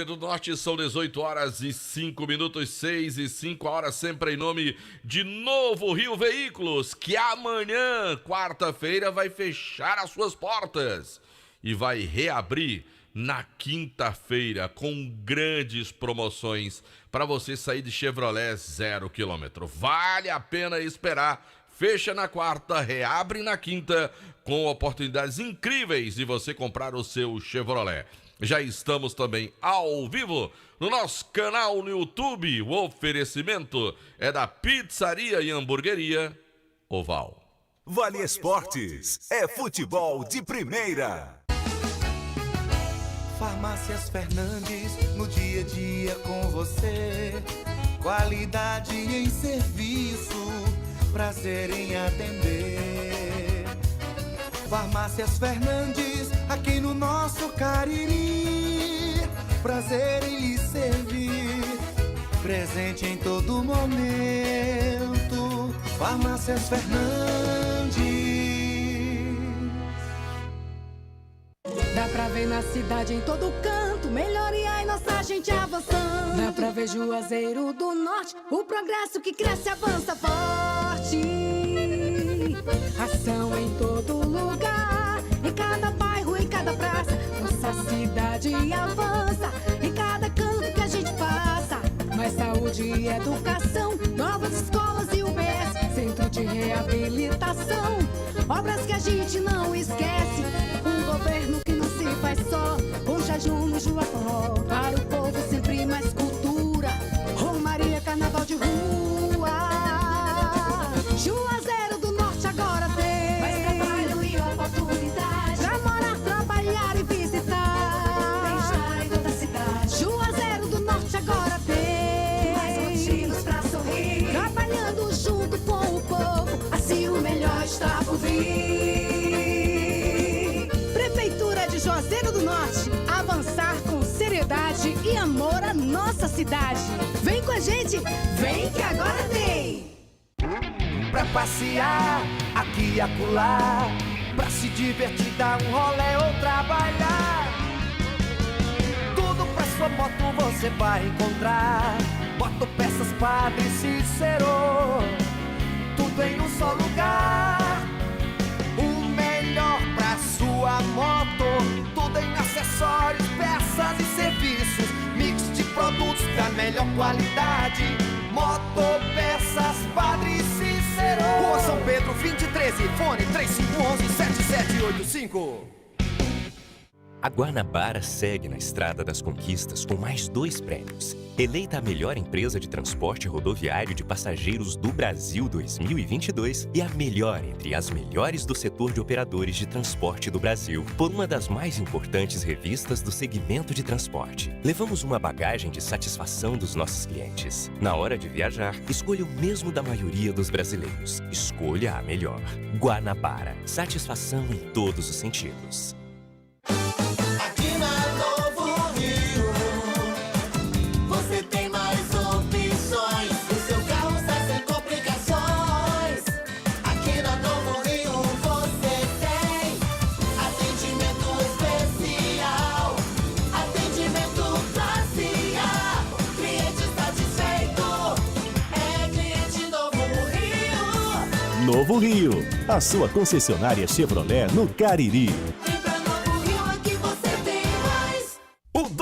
Do Norte são 18 horas e 5 minutos, 6 e 5 horas, sempre em nome de Novo Rio Veículos, que amanhã, quarta-feira, vai fechar as suas portas e vai reabrir na quinta-feira com grandes promoções para você sair de Chevrolet 0 km. Vale a pena esperar. Fecha na quarta, reabre na quinta, com oportunidades incríveis de você comprar o seu Chevrolet. Já estamos também ao vivo no nosso canal no YouTube. O oferecimento é da Pizzaria e Hamburgueria Oval. Vale Esportes é futebol de primeira. Farmácias Fernandes, no dia a dia com você. Qualidade em serviço, prazer em atender. Farmácias Fernandes, aqui no nosso Cariri. Prazer em lhe servir, presente em todo momento. Farmácias Fernandes. Dá pra ver na cidade, em todo canto, melhoria e nossa gente avançando. Dá pra ver Juazeiro do Norte, o progresso que cresce e avança forte. Ação em todo lugar, em cada bairro, em cada praça. Nossa cidade avança, em cada canto que a gente passa. Mais saúde e educação, novas escolas e UBS, centro de reabilitação, obras que a gente não esquece. Um governo que não se faz só, com jejum no Juaforró. Para o povo sempre mais cultura, Romaria, carnaval de rua. Juazeiro do Norte agora tem mais trabalho e oportunidade pra morar, trabalhar e visitar. Bem-estar em toda a cidade. Juazeiro do Norte agora tem mais motivos pra sorrir, trabalhando junto com o povo, assim o melhor está por vir. Prefeitura de Juazeiro do Norte, avançar com seriedade e amor à nossa cidade. Vem com a gente, vem que agora tem. Pra passear, aqui e acolá, pra se divertir, dar um rolê ou trabalhar. Tudo pra sua moto você vai encontrar. Motopeças Padre Cícero, tudo em um só lugar. O melhor pra sua moto, tudo em acessórios, peças e serviços. Mix de produtos da melhor qualidade. Motopeças Padre Cícero, Rua São Pedro, 2013, fone 3511-7785. A Guanabara segue na estrada das conquistas com mais 2 prêmios. Eleita a melhor empresa de transporte rodoviário de passageiros do Brasil 2022 e a melhor entre as melhores do setor de operadores de transporte do Brasil, por uma das mais importantes revistas do segmento de transporte. Levamos uma bagagem de satisfação dos nossos clientes. Na hora de viajar, escolha o mesmo da maioria dos brasileiros. Escolha a melhor. Guanabara. Satisfação em todos os sentidos. Aqui na Novo Rio, você tem mais opções. O seu carro está sem complicações. Aqui na Novo Rio você tem atendimento especial, atendimento classe A. Cliente satisfeito é cliente Novo Rio. Novo Rio, a sua concessionária Chevrolet no Cariri.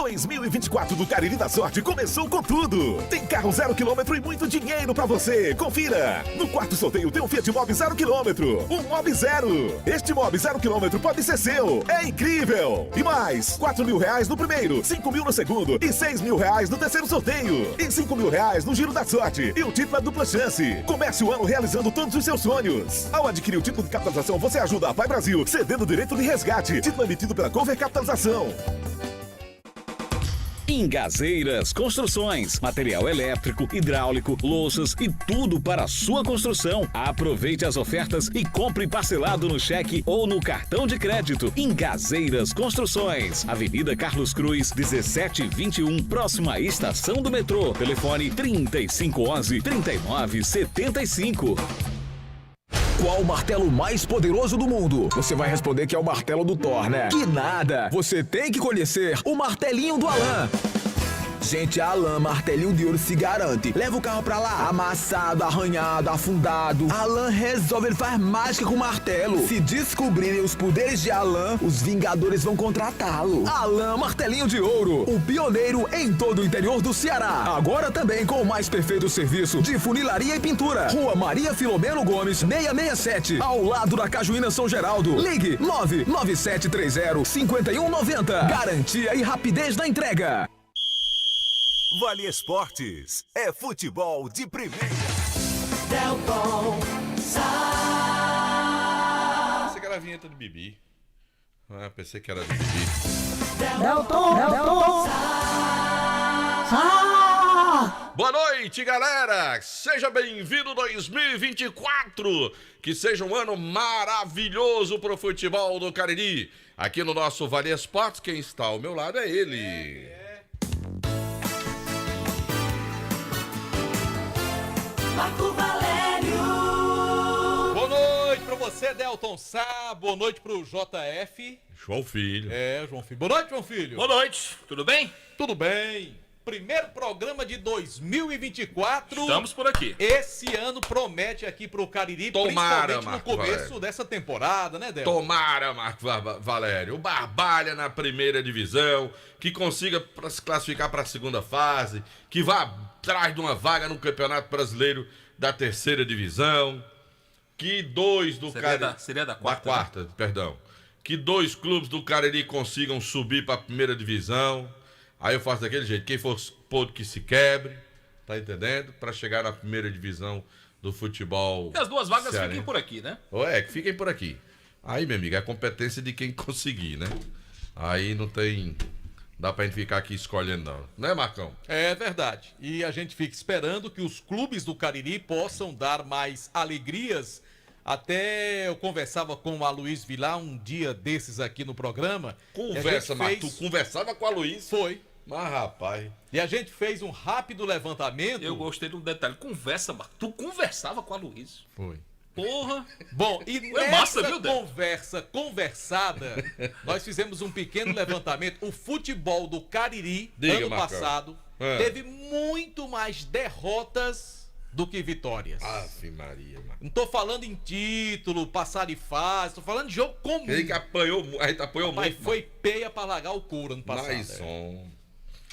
2024 do Cariri da Sorte começou com tudo. Tem carro 0 km e muito dinheiro pra você. Confira. No quarto sorteio tem um Fiat Mobi 0 km. Um Mobi 0. Este Mobi 0 km pode ser seu. É incrível. E mais, 4 mil reais no primeiro, 5 mil no segundo e 6 mil reais no terceiro sorteio. E 5 mil reais no Giro da Sorte. E o título é dupla chance. Comece o ano realizando todos os seus sonhos. Ao adquirir o título de capitalização, você ajuda a Pai Brasil, cedendo o direito de resgate. Título emitido pela Cover Capitalização. Ingazeiras Construções, material elétrico, hidráulico, louças e tudo para a sua construção. Aproveite as ofertas e compre parcelado no cheque ou no cartão de crédito. Ingazeiras Construções, Avenida Carlos Cruz, 1721, próxima à estação do metrô. Telefone 3511-3975. Qual o martelo mais poderoso do mundo? Você vai responder que é o martelo do Thor, né? Que nada! Você tem que conhecer o martelinho do Alan. Gente, a Alan Martelinho de Ouro se garante. Leva o carro pra lá, amassado, arranhado, afundado. Alan resolve, ele faz mágica com o martelo. Se descobrirem os poderes de Alan, os Vingadores vão contratá-lo. Alan Martelinho de Ouro, o pioneiro em todo o interior do Ceará. Agora também com o mais perfeito serviço de funilaria e pintura. Rua Maria Filomeno Gomes, 667, ao lado da Cajuína São Geraldo. Ligue 99730-5190. Garantia e rapidez na entrega. Vale Esportes é futebol de primeira. Delton Pensei que era a vinheta do Bibi. Ah, pensei que era do Bibi. Delton Boa noite, galera! Seja bem-vindo 2024! Que seja um ano maravilhoso pro futebol do Cariri. Aqui no nosso Vale Esportes, quem está ao meu lado é ele. Marco Valério. Boa noite pra você, Delton Sá. Boa noite pro JF. João Filho. João Filho. Boa noite, João Filho. Boa noite, tudo bem? Tudo bem. Primeiro programa de 2024. Estamos por aqui. Esse ano promete aqui pro Cariri, Tomara, principalmente Marco no começo Valério. dessa temporada, né, Delton? Tomara, Marco Valério. O Barbalha na primeira divisão, que consiga se classificar para a segunda fase, que vá atrás de uma vaga no Campeonato Brasileiro da terceira divisão, que dois do Cariri... Seria da quarta, quarta, né? perdão. Que dois clubes do Cariri consigam subir para a primeira divisão. Aí eu faço daquele jeito, quem for podre que se quebre, tá entendendo? Para chegar na primeira divisão do futebol. E as duas vagas cearense. fiquem por aqui, né? Que fiquem por aqui. Aí, meu amigo, é a competência de quem conseguir, né? Aí não tem... Dá pra gente ficar aqui escolhendo, não. Né, Marcão? É verdade. E a gente fica esperando que os clubes do Cariri possam dar mais alegrias. Até eu conversava com a Luiz Vilar um dia desses aqui no programa. Conversa, Marcos. Tu conversava com a Luiz? Foi. Mas, rapaz... E a gente fez um rápido levantamento. Eu gostei de um detalhe. Conversa, Marco. Tu conversava com a Luiz. Foi. Porra. Bom, e Foi nessa massa, viu, Débora? conversada, nós fizemos um pequeno levantamento. O futebol do Cariri, Diga, ano Marcão. passado, teve muito mais derrotas do que vitórias. Ave Maria, mano. Não tô falando em título, passar de fase, tô falando de jogo comum. Ele que apanhou, a gente apanhou Mas muito. foi peia pra largar o couro ano passado. Naison.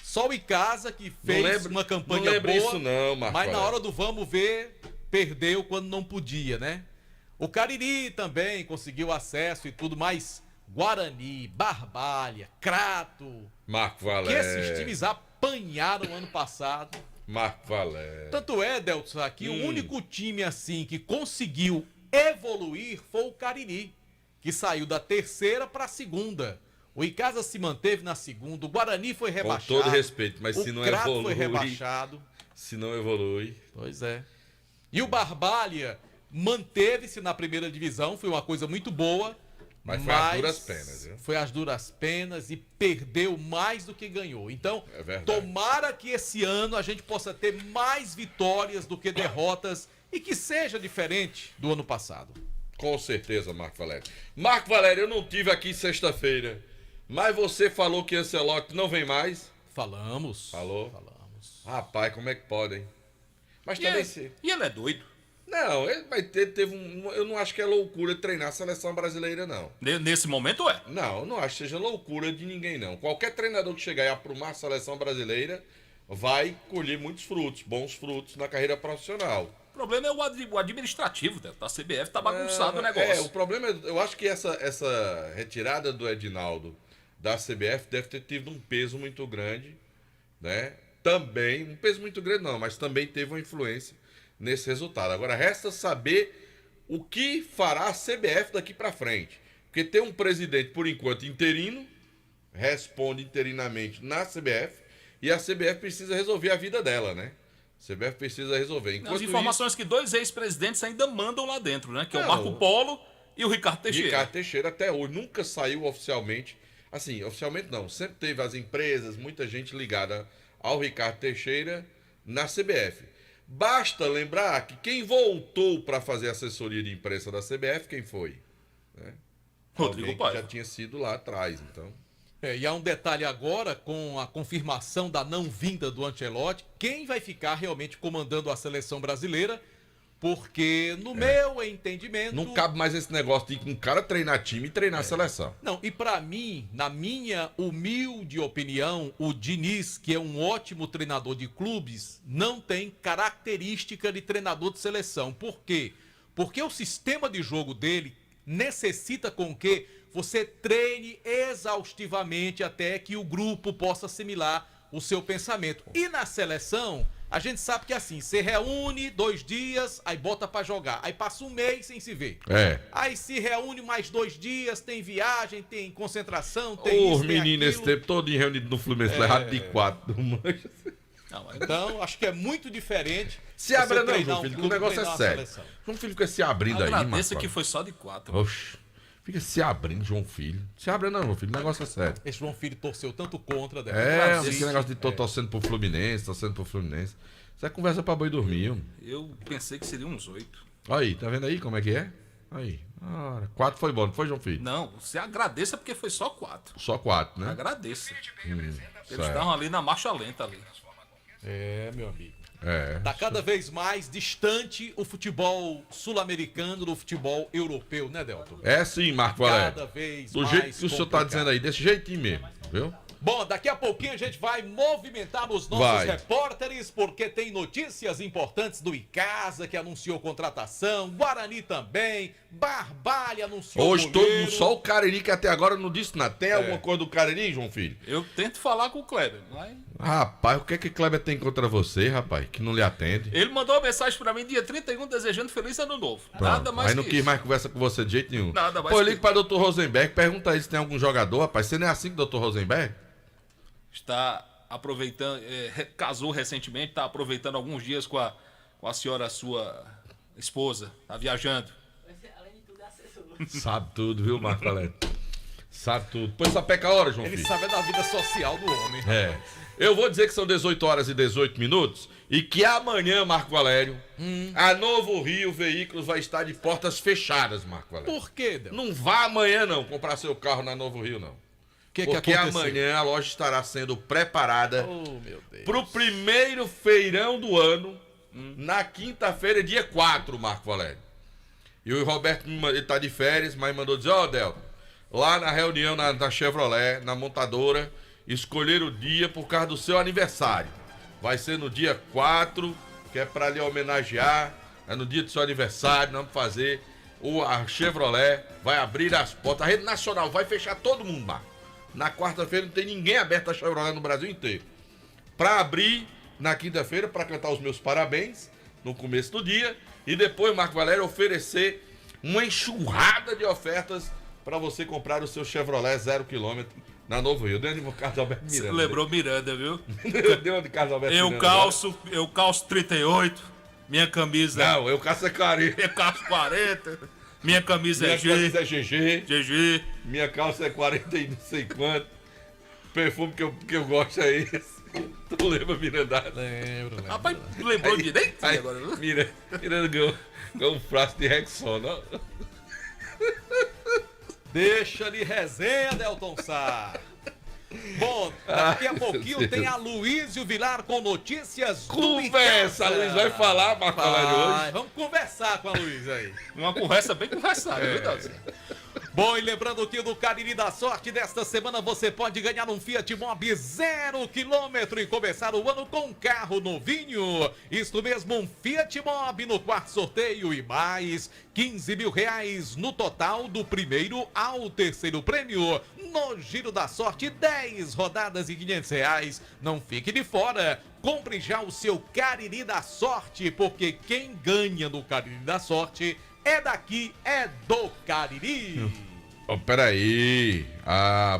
Só o Icasa que fez uma campanha não lembro boa, isso não, Marco mas na Valério. hora do vamos ver, perdeu quando não podia, né? O Cariri também conseguiu acesso e tudo, mas Guarani, Barbalha, Crato, Marco que Valério. esses times apanharam ano passado. Marco Valério. Tanto é, Delton, que o único time assim que conseguiu evoluir foi o Cariri, que saiu da terceira para a segunda. O Icasa se manteve na segunda, o Guarani foi rebaixado. Com todo respeito, mas o se não Crato evolui... foi rebaixado. Se não evolui... Pois é. E o Barbalha manteve-se na primeira divisão, foi uma coisa muito boa. Mas foi às duras penas, viu? Foi às duras penas e perdeu mais do que ganhou. Então, É verdade. tomara que esse ano a gente possa ter mais vitórias do que derrotas e que seja diferente do ano passado. Com certeza, Marco Valério. Marco Valério, eu não tive aqui sexta-feira, mas você falou que Ancelotti não vem mais. Falamos. Falou? Falamos. Rapaz, como é que podem? Mas também se... E ele é doido. Não, ele vai ter, teve um... Eu não acho que é loucura treinar a seleção brasileira, não. Nesse momento é. Não, eu não acho que seja loucura de ninguém, não. Qualquer treinador que chegar e aprumar a seleção brasileira vai colher muitos frutos, bons frutos na carreira profissional. O problema é o administrativo da CBF, tá bagunçado o negócio. O problema é, eu acho que essa retirada do Edinaldo da CBF deve ter tido um peso muito grande, né? Também, um peso muito grande não, mas também teve uma influência nesse resultado. Agora resta saber o que fará a CBF daqui para frente. Porque tem um presidente, por enquanto, interino, responde interinamente na CBF, e a CBF precisa resolver a vida dela, né? A CBF precisa resolver. Enquanto As informações que dois ex-presidentes ainda mandam lá dentro, né? Que é o Não. Marco Polo e o Ricardo Teixeira. Ricardo Teixeira até hoje nunca saiu oficialmente. Assim, oficialmente não. Sempre teve as empresas, muita gente ligada ao Ricardo Teixeira na CBF. Basta lembrar que quem voltou para fazer assessoria de imprensa da CBF, quem foi? Né? Rodrigo Alguém que Paiva. já tinha sido lá atrás, então. E há um detalhe agora, com a confirmação da não vinda do Ancelotti, quem vai ficar realmente comandando a seleção brasileira, porque no meu entendimento... Não cabe mais esse negócio de um cara treinar time e treinar a seleção. Não, e pra mim, na minha humilde opinião, o Diniz, que é um ótimo treinador de clubes, não tem característica de treinador de seleção. Por quê? Porque o sistema de jogo dele necessita com que você treine exaustivamente até que o grupo possa assimilar o seu pensamento. E na seleção, a gente sabe que assim, você reúne 2 dias, aí bota pra jogar. Aí passa um mês sem se ver. Aí se reúne mais 2 dias, tem viagem, tem concentração, tem Os meninos esse tempo todo reunido no Fluminense, errado de 4 do Manchester. Então, acho que é muito diferente. Se abra não, João Filho, que o negócio é sério. João Filho fica se abrindo aí, Agradeça que foi só de 4. Oxe, fica se abrindo, João Filho. Se abra não, João Filho, o negócio é sério. Esse João Filho torceu tanto contra. Esse negócio de torcendo pro Fluminense, Isso é conversa pra boi dormir. Eu pensei que seria uns 8. Aí, tá vendo aí como é que é? Aí. 4 foi bom, não foi, João Filho? Não, você agradeça porque foi só 4. Só 4, né? Agradeça. Eles estavam ali na marcha lenta ali. Meu amigo. Tá cada vez mais distante o futebol sul-americano do futebol europeu, né, Delton? É sim, Marco Valério. Cada vez do mais jeito que o senhor tá complicado. dizendo aí, desse jeitinho mesmo, viu? Bom, daqui a pouquinho a gente vai movimentar os nossos repórteres, porque tem notícias importantes do Icasa, que anunciou contratação, Guarani também, Barbalha anunciou Hoje todo goleiro. mundo, só o Cariri que até agora não disse nada. Tem alguma coisa do Cariri, João Filho? Eu tento falar com o Kleber, mas... Rapaz, o que é que Kleber tem contra você, rapaz, que não lhe atende? Ele mandou uma mensagem pra mim dia 31 desejando feliz ano novo. Nada mais Aí não que quis isso. mais conversa com você de jeito nenhum. Nada mais Pô, que liga pra Dr. Rosenberg, pergunta aí se tem algum jogador, rapaz. Você não é assim com o Dr. Rosenberg? Está aproveitando, casou recentemente, está aproveitando alguns dias com a senhora, sua esposa, está viajando. Além de tudo, é assessor. Sabe tudo, viu, Marco Valério? Sabe tudo. Põe essa peca a hora, João Ele Filho. sabe da vida social do homem. Eu vou dizer que são 18 horas e 18 minutos e que amanhã, Marco Valério, a Novo Rio Veículos vai estar de portas fechadas, Marco Valério. Por quê, Del? Não vá amanhã, não, comprar seu carro na Novo Rio, não. Porque amanhã a loja estará sendo preparada para o primeiro feirão do ano, na quinta-feira, dia 4, Marco Valério. E o Roberto, ele está de férias, mas mandou dizer, Del, lá na reunião na Chevrolet, na montadora, escolher o dia por causa do seu aniversário. Vai ser no dia 4, que é para lhe homenagear, é no dia do seu aniversário, nós vamos fazer, a Chevrolet vai abrir as portas, a rede nacional vai fechar todo mundo, Marco. Na quarta-feira não tem ninguém aberto a Chevrolet no Brasil inteiro. Para abrir na quinta-feira, para cantar os meus parabéns no começo do dia. E depois, Marco Valério, oferecer uma enxurrada de ofertas para você comprar o seu Chevrolet 0 km na Novo Rio. Deu de Carlos Alberto Miranda. Você lembrou Miranda, viu? Deu de Carlos Alberto Miranda. Eu calço 38, minha camisa... Não, eu calço 40. Eu calço 40... Minha camisa Minha é camisa é GG. GG. Minha calça é 40 e não sei quanto. O perfume que eu gosto é esse. Tu lembra, Miranda? Lembro. Rapaz, lembrou direito aí, agora, viu? Miranda ganhou um frasco de Rexona. Deixa de resenha, Delton Sá. Bom, daqui a pouquinho tem a Luísio Vilar com notícias Conversa, do Luiz vai falar, Marco Valério, hoje. Vamos conversar com a Luiz aí. Uma conversa bem conversada, verdade. Bom, e lembrando que no Cariri da Sorte desta semana você pode ganhar um Fiat Mobi 0 km e começar o ano com um carro novinho. Isso mesmo, um Fiat Mobi no quarto sorteio e mais 15 mil reais no total do primeiro ao terceiro prêmio. No Giro da Sorte, 10 rodadas e 500 reais. Não fique de fora. Compre já o seu Cariri da Sorte, porque quem ganha no Cariri da Sorte é daqui, é do Cariri. Peraí.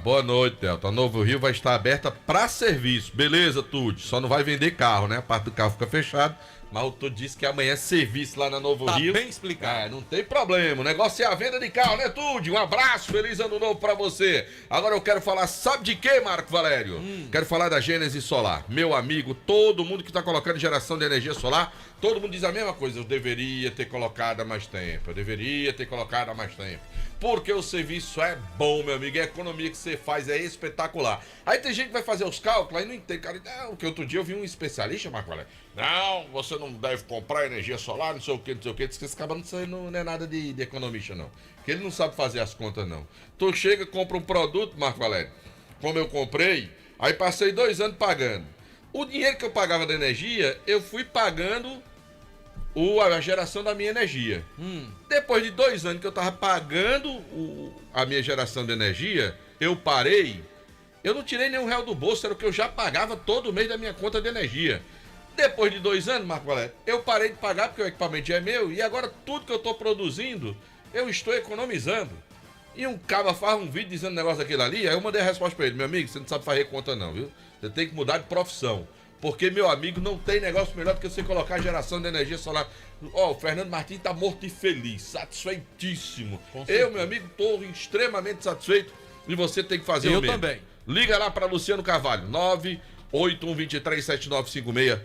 Boa noite, Delta. A Novo Rio vai estar aberta para serviço. Beleza, Tude? Só não vai vender carro, né? A parte do carro fica fechada. Mas o Tudo disse que amanhã é serviço lá na Novo Tá Rio. bem explicado. Não tem problema. O negócio é a venda de carro, né, Tude? Um abraço, feliz ano novo pra você. Agora eu quero falar, sabe de quê, Marco Valério? Quero falar da Gênesis Solar. Meu amigo, todo mundo que tá colocando geração de energia solar, todo mundo diz a mesma coisa. Eu deveria ter colocado há mais tempo. Eu deveria ter colocado há mais tempo. Porque o serviço é bom, meu amigo. A economia que você faz é espetacular. Aí tem gente que vai fazer os cálculos, aí não entende, cara. Não, porque outro dia eu vi um especialista, Marco Valério. Não, você não deve comprar energia solar, não sei o que, não sei o que. Diz que esse cara não é nada de economista, não. Porque ele não sabe fazer as contas, não. Tu chega, compra um produto, Marco Valério, como eu comprei, aí passei 2 anos pagando. O dinheiro que eu pagava da energia, eu fui pagando a geração da minha energia. Depois de 2 anos que eu tava pagando a minha geração de energia, eu parei, eu não tirei nenhum real do bolso, era o que eu já pagava todo mês da minha conta de energia. Depois de 2 anos, Marco Valério, eu parei de pagar porque o equipamento já é meu e agora tudo que eu tô produzindo, eu estou economizando. E um cara faz um vídeo dizendo um negócio daquele ali, aí eu mandei a resposta pra ele: meu amigo, você não sabe fazer conta não, viu? Você tem que mudar de profissão. Porque, meu amigo, não tem negócio melhor do que você colocar a geração de energia solar. Ó, o Fernando Martins tá morto e feliz, satisfeitíssimo. Eu, meu amigo, tô extremamente satisfeito e você tem que fazer o mesmo. Eu também. Liga lá para Luciano Carvalho, 981237956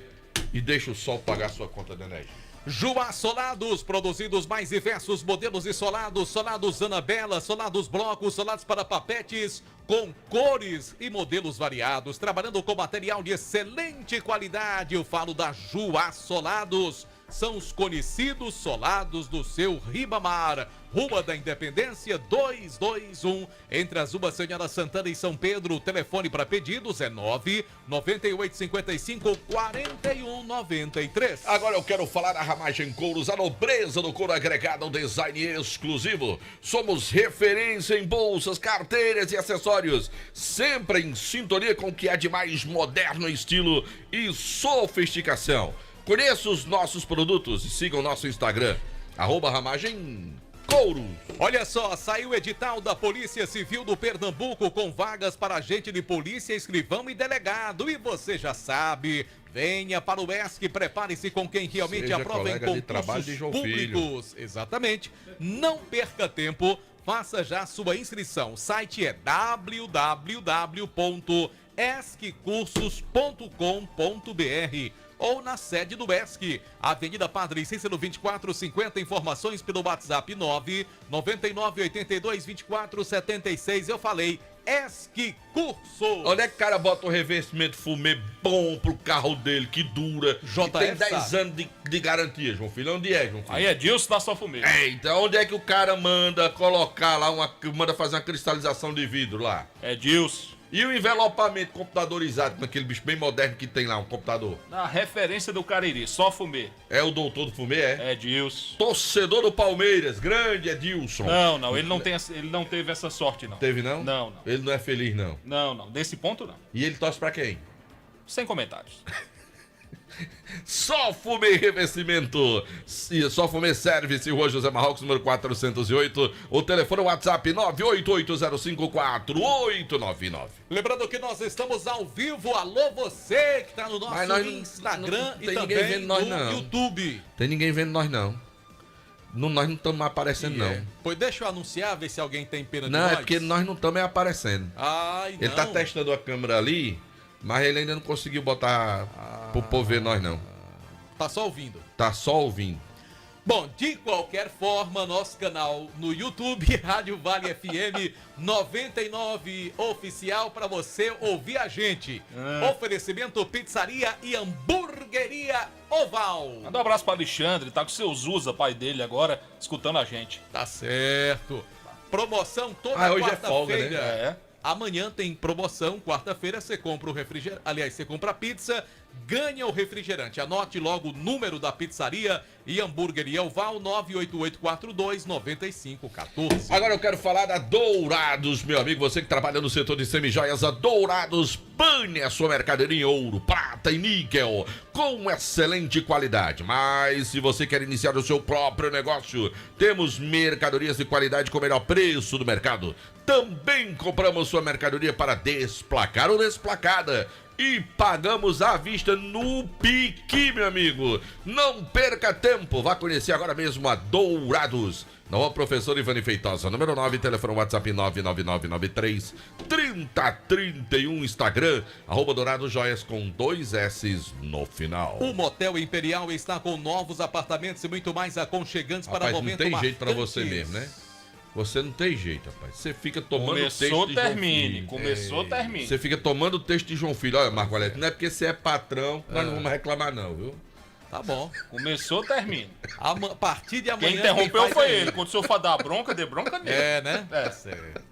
e deixa o sol pagar sua conta de energia. Juá Solados, produzindo os mais diversos modelos de solados, solados Anabela, solados blocos, solados para papetes, com cores e modelos variados, trabalhando com material de excelente qualidade. Eu falo da Juá Solados. São os conhecidos solados do seu Ribamar. Rua da Independência 221, entre as ruas Senhora Santana e São Pedro. O telefone para pedidos é 99855-4193. Agora eu quero falar da Ramagem Couros, a nobreza do couro agregado, um design exclusivo. Somos referência em bolsas, carteiras e acessórios, sempre em sintonia com o que há de mais moderno estilo e sofisticação. Conheça os nossos produtos e siga o nosso Instagram, @Ramagem Couros. Olha só, saiu o edital da Polícia Civil do Pernambuco com vagas para agente de polícia, escrivão e delegado. E você já sabe, venha para o ESC, prepare-se com quem realmente aprova em concursos públicos. Exatamente. Não perca tempo, faça já a sua inscrição. O site é www.esccursos.com.br ou na sede do ESC, Avenida Padre Cícero 2450, informações pelo WhatsApp 999822476. Eu falei, ESC Cursos. Onde é que o cara bota um revestimento fumê bom pro carro dele, que dura, que tem 10 anos de garantia, João Filho? Onde é, João Filho? Aí é Dilson da sua fumê. Então onde é que o cara manda colocar lá, manda fazer uma cristalização de vidro lá? É Dilson. E o envelopamento computadorizado, naquele bicho bem moderno que tem lá, um computador? Na referência do Cariri, só fumê. É o doutor do fumê, é? É Dilson. Torcedor do Palmeiras, grande Edilson. Não, ele não teve essa sorte, não. Teve, não? Não. Ele não é feliz, não? Não, desse ponto, não. E ele torce pra quem? Sem comentários. Só Fumê Revestimento, Só Fumê Service, Rua José Marrocos, número 408. O telefone WhatsApp 988054899. Lembrando que nós estamos ao vivo. Alô, você que está no nosso Instagram e também no YouTube. Tem ninguém vendo nós, não. Nós não estamos aparecendo, não. Pois deixa eu anunciar, ver se alguém tem pena de nós. Não, é porque nós não estamos aparecendo. Ai, não. Ele tá testando a câmera ali, mas ele ainda não conseguiu botar pro povo ver nós, não. Tá só ouvindo. Tá só ouvindo. Bom, de qualquer forma, nosso canal no YouTube, Rádio Vale FM 99 Oficial, para você ouvir a gente. Oferecimento Pizzaria e Hamburgueria Oval. Manda um abraço para Alexandre, tá com seu Zusa, pai dele agora, escutando a gente. Tá certo. Promoção toda hoje é folga, né? É. Amanhã tem promoção, quarta-feira você compra o refrigerante, aliás, você compra a pizza, ganha o refrigerante. Anote logo o número da pizzaria e Hamburgueria Oval, 98842-9514. Agora eu quero falar da Dourados, meu amigo, você que trabalha no setor de semijoias, a Dourados bane a sua mercadoria em ouro, prata e níquel, com excelente qualidade. Mas se você quer iniciar o seu próprio negócio, temos mercadorias de qualidade com o melhor preço do mercado. Também compramos sua mercadoria para desplacar ou desplacada. e pagamos à vista no pique, meu amigo. Não perca tempo, vá conhecer agora mesmo a Dourados. Não, professor Ivani Feitosa, número 9, telefone WhatsApp 99993-3031, Instagram, @Dourados Joias com 2 S's no final. O Motel Imperial está com novos apartamentos e muito mais aconchegantes para momento não tem jeito pra marcantes. você mesmo, né? Você não tem jeito, rapaz. Você fica tomando Começou, texto de termine. João Filho. Começou, termine. Você fica tomando texto de João Filho. Olha, Marco Valete, não é porque você é patrão, nós não vamos reclamar não, viu? Tá bom. Começou, termina. A partir de amanhã... Quem interrompeu faz foi é ele. Quando o senhor for dar bronca, dê bronca nele. É, né? É. Certo.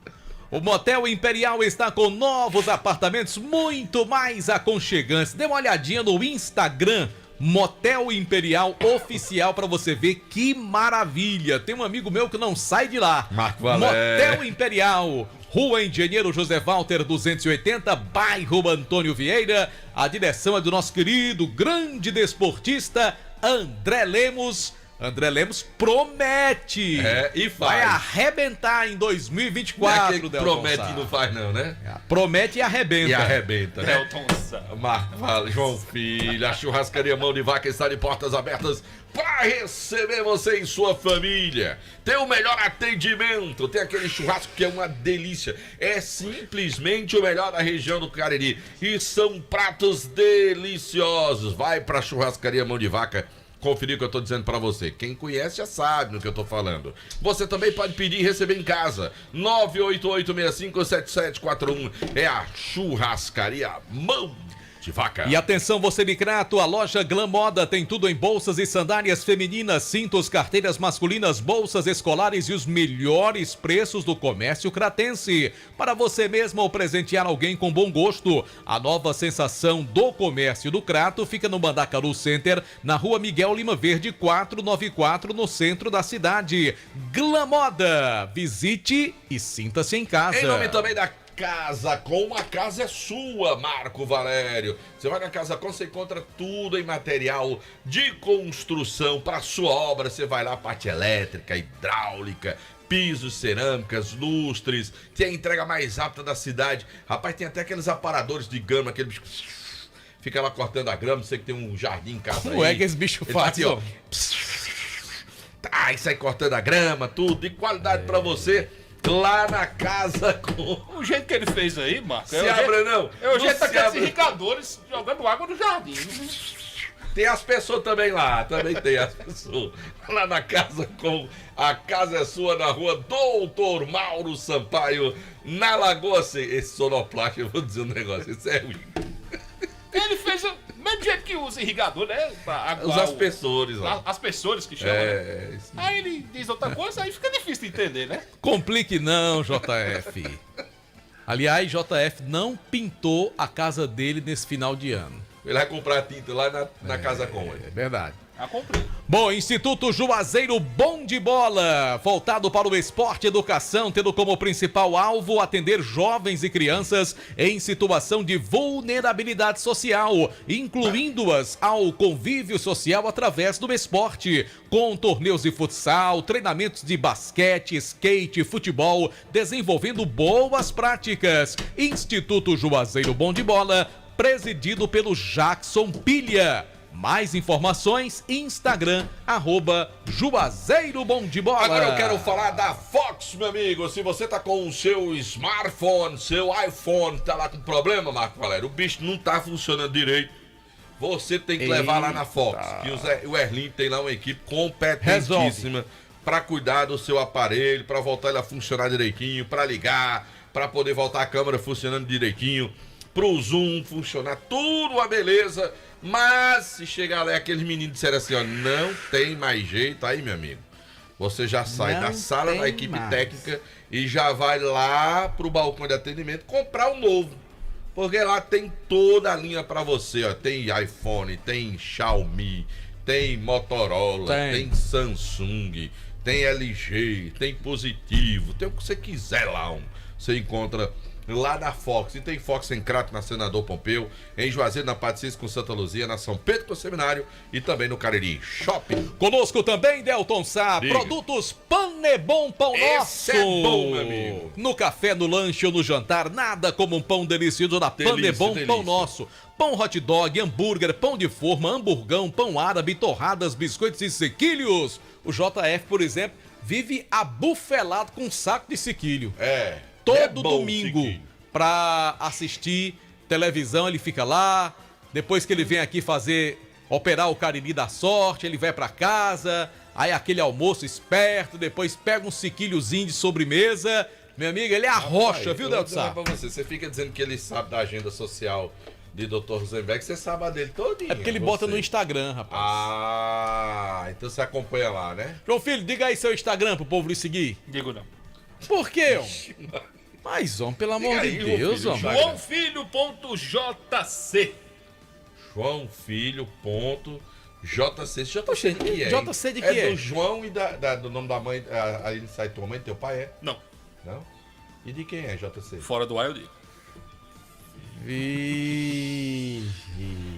O Motel Imperial está com novos apartamentos muito mais aconchegantes. Dê uma olhadinha no Instagram, Motel Imperial Oficial, pra você ver que maravilha. Tem um amigo meu que não sai de lá. Marco Valério. Motel Imperial, Rua Engenheiro José Walter 280, bairro Antônio Vieira. A direção é do nosso querido, grande desportista André Lemos. André Lemos promete. E faz. Vai arrebentar em 2024, Delton Delton promete e não faz não, né? Promete e arrebenta. E arrebenta, né? Delton Sá. Marco Valente, João Filho, a churrascaria Mão de Vaca está de portas abertas para receber você e sua família. Tem o melhor atendimento, tem aquele churrasco que é uma delícia. É simplesmente o melhor da região do Cariri. E são pratos deliciosos. Vai para a churrascaria Mão de Vaca conferir o que eu tô dizendo pra você. Quem conhece já sabe no que eu tô falando. Você também pode pedir e receber em casa. 988657741 é a churrascaria Mão de Vaca. E atenção, você de Crato, a loja Glam Moda tem tudo em bolsas e sandálias femininas, cintos, carteiras masculinas, bolsas escolares e os melhores preços do comércio cratense. Para você mesmo ou presentear alguém com bom gosto. A nova sensação do comércio do Crato fica no Mandacaru Center, na rua Miguel Lima Verde 494, no centro da cidade. Glam Moda, visite e sinta-se em casa. Em nome também da Casa Com, a casa é sua, Marco Valério. Você vai na Casa Com, você encontra tudo em material de construção para sua obra. Você vai lá, parte elétrica, hidráulica, pisos, cerâmicas, lustres. Tem a entrega mais rápida da cidade. Rapaz, tem até aqueles aparadores de grama, aquele bicho fica lá cortando a grama. Você que tem um jardim em casa aí. Não é que esse bicho faz, ó. E sai cortando a grama, tudo de qualidade para você. Lá na Casa Com. O jeito que ele fez aí, Marco. Se abre não. É o jeito daqueles irrigadores jogando água no jardim. Tem as pessoas também lá, também tem as pessoas. Lá na Casa Com, a casa é sua, na rua Doutor Mauro Sampaio, na Lagoa. Esse sonoplasta, eu vou dizer um negócio, isso é ruim. Ele fez o mesmo jeito que usa irrigador, né? Os aspersores lá. Aspersores que chamam, né? Aí ele diz outra coisa, aí fica difícil de entender, né? Complique não, JF. Aliás, JF não pintou a casa dele nesse final de ano. Ele vai comprar tinta lá na Casa Com. É verdade. Já comprei. Bom, Instituto Juazeiro Bom de Bola, voltado para o esporte e educação, tendo como principal alvo atender jovens e crianças em situação de vulnerabilidade social, incluindo-as ao convívio social através do esporte, com torneios de futsal, treinamentos de basquete, skate, futebol, desenvolvendo boas práticas. Instituto Juazeiro Bom de Bola, presidido pelo Jackson Pilha. Mais informações, Instagram, @Juazeiro Bom de Bola. Agora eu quero falar da Fox, meu amigo. Se você tá com o seu smartphone, seu iPhone, tá lá com problema, Marco Valério, o bicho não tá funcionando direito, você tem que levar lá na Fox. Que o Erlin tem lá uma equipe competentíssima para cuidar do seu aparelho, para voltar ele a funcionar direitinho, para ligar, para poder voltar a câmera funcionando direitinho, pro zoom funcionar, tudo uma beleza. Mas se chegar lá e aqueles meninos disserem assim, ó, não tem mais jeito, aí, meu amigo, você já sai da sala da equipe técnica e já vai lá pro balcão de atendimento comprar um novo. Porque lá tem toda a linha pra você, ó. Tem iPhone, tem Xiaomi, tem Motorola, tem Samsung, tem LG, tem Positivo, tem o que você quiser lá. Você encontra lá na Fox. E tem Fox em Crato, na Senador Pompeu, em Juazeiro, na Patricis com Santa Luzia, na São Pedro com o Seminário e também no Cariri Shopping. Conosco também, Delton Sá, Diga. Produtos Panebon Pão Nosso. Esse é bom, meu amigo. No café, no lanche ou no jantar, nada como um pão delicioso da Panebon Pão Nosso. Pão hot dog, hambúrguer, pão de forma, hamburgão, pão árabe, torradas, biscoitos e sequilhos. O JF, por exemplo, vive abufelado com um saco de sequilho. Todo domingo, pra assistir televisão, ele fica lá. Depois que ele vem aqui operar o Cariri da sorte, ele vai pra casa. Aí aquele almoço esperto, depois pega um sequilhozinho de sobremesa. Meu amigo, ele é a rocha, viu, Delton Sá? Você fica dizendo que ele sabe da agenda social de Dr. Rosenberg, você sabe a dele todinho. É porque ele bota no Instagram, rapaz. Ah, então você acompanha lá, né? João Filho, diga aí seu Instagram pro povo lhe seguir. Digo não. Por quê, homem? Mas, homem, pelo amor de Deus, homem. JoãoFilho.jc. JoãoFilho.jc. JC de que é? JC de que é? é? Do João e do nome da mãe. Aí sai tua mãe, teu pai é? Não. Não? E de quem é JC? Fora do ar eu digo.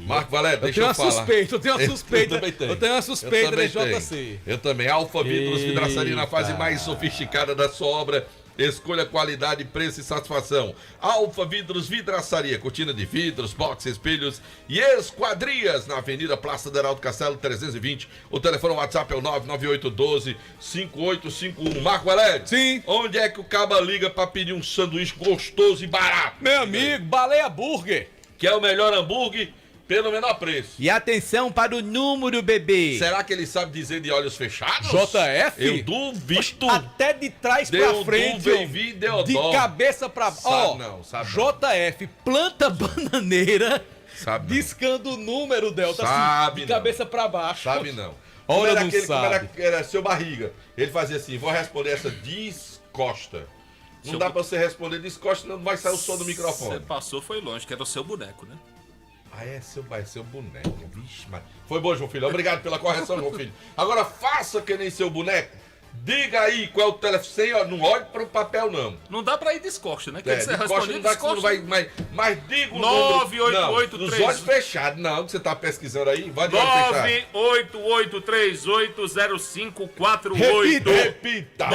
Marco Valério, deixa eu falar. Eu tenho uma suspeita. Eu tenho uma suspeita de JC. Eu também. Alfa Vidros Vidraçaria na fase mais sofisticada da sua obra. Escolha qualidade, preço e satisfação. Alfa Vidros Vidraçaria, cortina de vidros, boxes, espelhos e esquadrias na Avenida Praça do Heraldo Castelo 320. O telefone WhatsApp é o 99812-5851. Marco Valério. Sim. Onde é que o caba liga pra pedir um sanduíche gostoso e barato? Meu amigo, Baleia Burger. Que é o melhor hambúrguer pelo menor preço. E atenção para o número, bebê. Será que ele sabe dizer de olhos fechados? JF? Eu duvido. Até de trás pra frente. De cabeça pra baixo. Sabe não, sabe não. JF, planta bananeira. Sabe não. Discando o número, Delta. Sabe assim, de cabeça pra baixo. Sabe não. Olha, era não aquele, sabe. Era seu barriga. Ele fazia assim, vou responder essa descosta. Não dá pra você responder descosta, não vai sair o som do microfone. Você passou, foi longe, que era o seu boneco, né? Ah, é seu boneco. Vixe, mas... Foi bom, João Filho. Obrigado pela correção, João Filho. Agora faça que nem seu boneco. Diga aí qual é o telefone. Não olhe para o papel, não. Não dá pra ir descosta, né? Que você descosta não dá, que você não vai... Mas diga o 988 número. Os olhos fechados. Não, que você tá pesquisando aí. Vai de olho fechado. 988380548. Repita.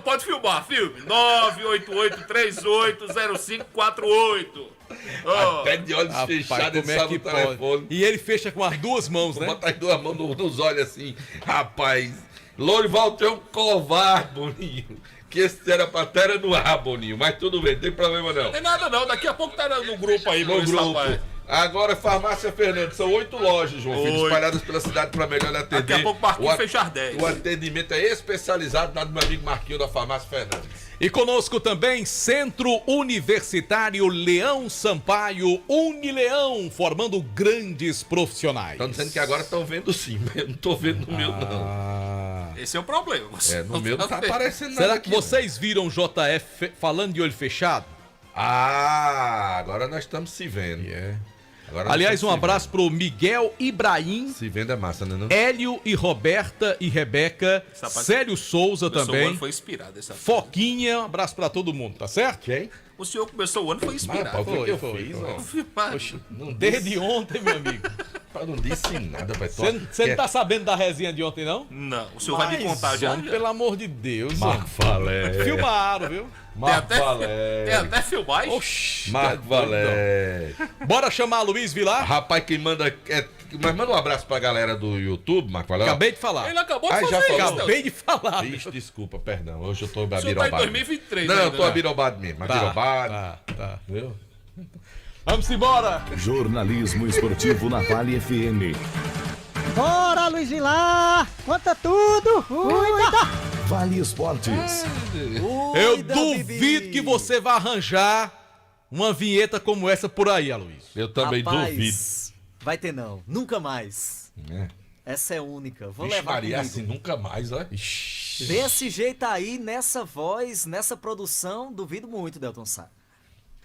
Pode filmar, filme. 988380548. Até de olhos fechados, como é que pode? E ele fecha com as duas mãos, né? Bota as duas mãos nos olhos assim. Rapaz, Lourival é um covarde, Boninho. Que esse era pra terra no ar, Boninho. Mas tudo bem, não tem problema não. Não tem nada não, daqui a pouco tá no grupo aí. No grupo. Agora, Farmácia Fernandes, são 8 lojas, João Filho, espalhadas pela cidade para melhor atender. Daqui a pouco Marquinhos fechar 10. O atendimento é especializado lá do meu amigo Marquinho da Farmácia Fernandes. E conosco também Centro Universitário Leão Sampaio, Unileão, formando grandes profissionais. Estão dizendo que agora estão vendo sim, mas eu não estou vendo no meu não. Esse é o problema. No meu não tá aparecendo nada. Será que vocês viram JF falando de olho fechado? Agora nós estamos se vendo. Aliás, um abraço pro Miguel Ibrahim. Se vendo é massa, né? Não? Hélio e Roberta e Rebeca. Célio Souza também. O ano foi inspirado. Foquinha, um abraço pra todo mundo, tá certo? Quem? O senhor começou o ano, foi inspirado. Desde ontem, meu amigo. Não disse nada, vai. Você não tá sabendo da resenha de ontem, não? Não, o senhor vai me contar já. Pelo amor de Deus. Marco Valério. Filmaram, viu? Marco Valério. Tem até filmagem. Oxi. Marco Valério. Bora chamar Luiz Vilar? Rapaz, quem manda... Mas manda um abraço pra galera do YouTube, Marco Valério. Acabei de falar. Ele acabou de fazer já falou. Acabei de falar. Ixi, desculpa, perdão. Hoje eu tô abirobado. O senhor tá em 2023. Não, eu tô abirobado mesmo. Abirobado. Tá. Viu? Vamos embora. Jornalismo esportivo na Vale FM. Bora, Luiz Vilar! Conta tudo! Cuida! Vale Esportes. Eu duvido que você vai arranjar uma vinheta como essa por aí, Aloysio. Eu também duvido. Vai ter não, nunca mais. Essa é única, vou levar Maria, comigo. assim, nunca mais, ó. Desse jeito aí, nessa voz, nessa produção, duvido muito, Delton Sá.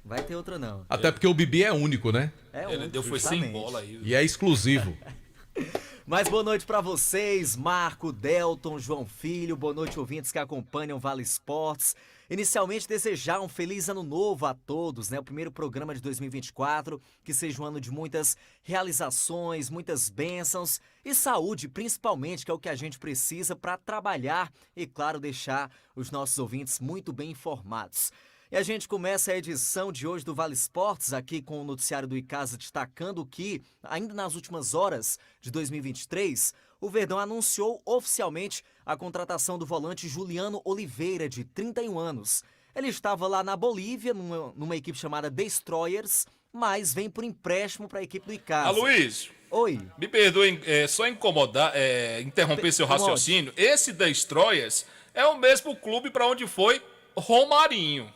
Vai ter outra não. Até porque o Bibi é único, né? É Ele único, deu foi justamente. sem bola aí. E é exclusivo. Mas boa noite pra vocês, Marco, Delton, João Filho, boa noite ouvintes que acompanham Vale Esportes. Inicialmente desejar um feliz ano novo a todos, né? O primeiro programa de 2024, que seja um ano de muitas realizações, muitas bênçãos e saúde, principalmente, que é o que a gente precisa para trabalhar e, claro, deixar os nossos ouvintes muito bem informados. E a gente começa a edição de hoje do Vale Esportes aqui com o noticiário do Icasa destacando que, ainda nas últimas horas de 2023, o Verdão anunciou oficialmente a contratação do volante Juliano Oliveira, de 31 anos. Ele estava lá na Bolívia, numa equipe chamada Destroyers, mas vem por empréstimo para a equipe do Icasa. Aloysio. Oi. Me perdoe só interromper seu raciocínio. Esse Destroyers é o mesmo clube para onde foi Romarinho.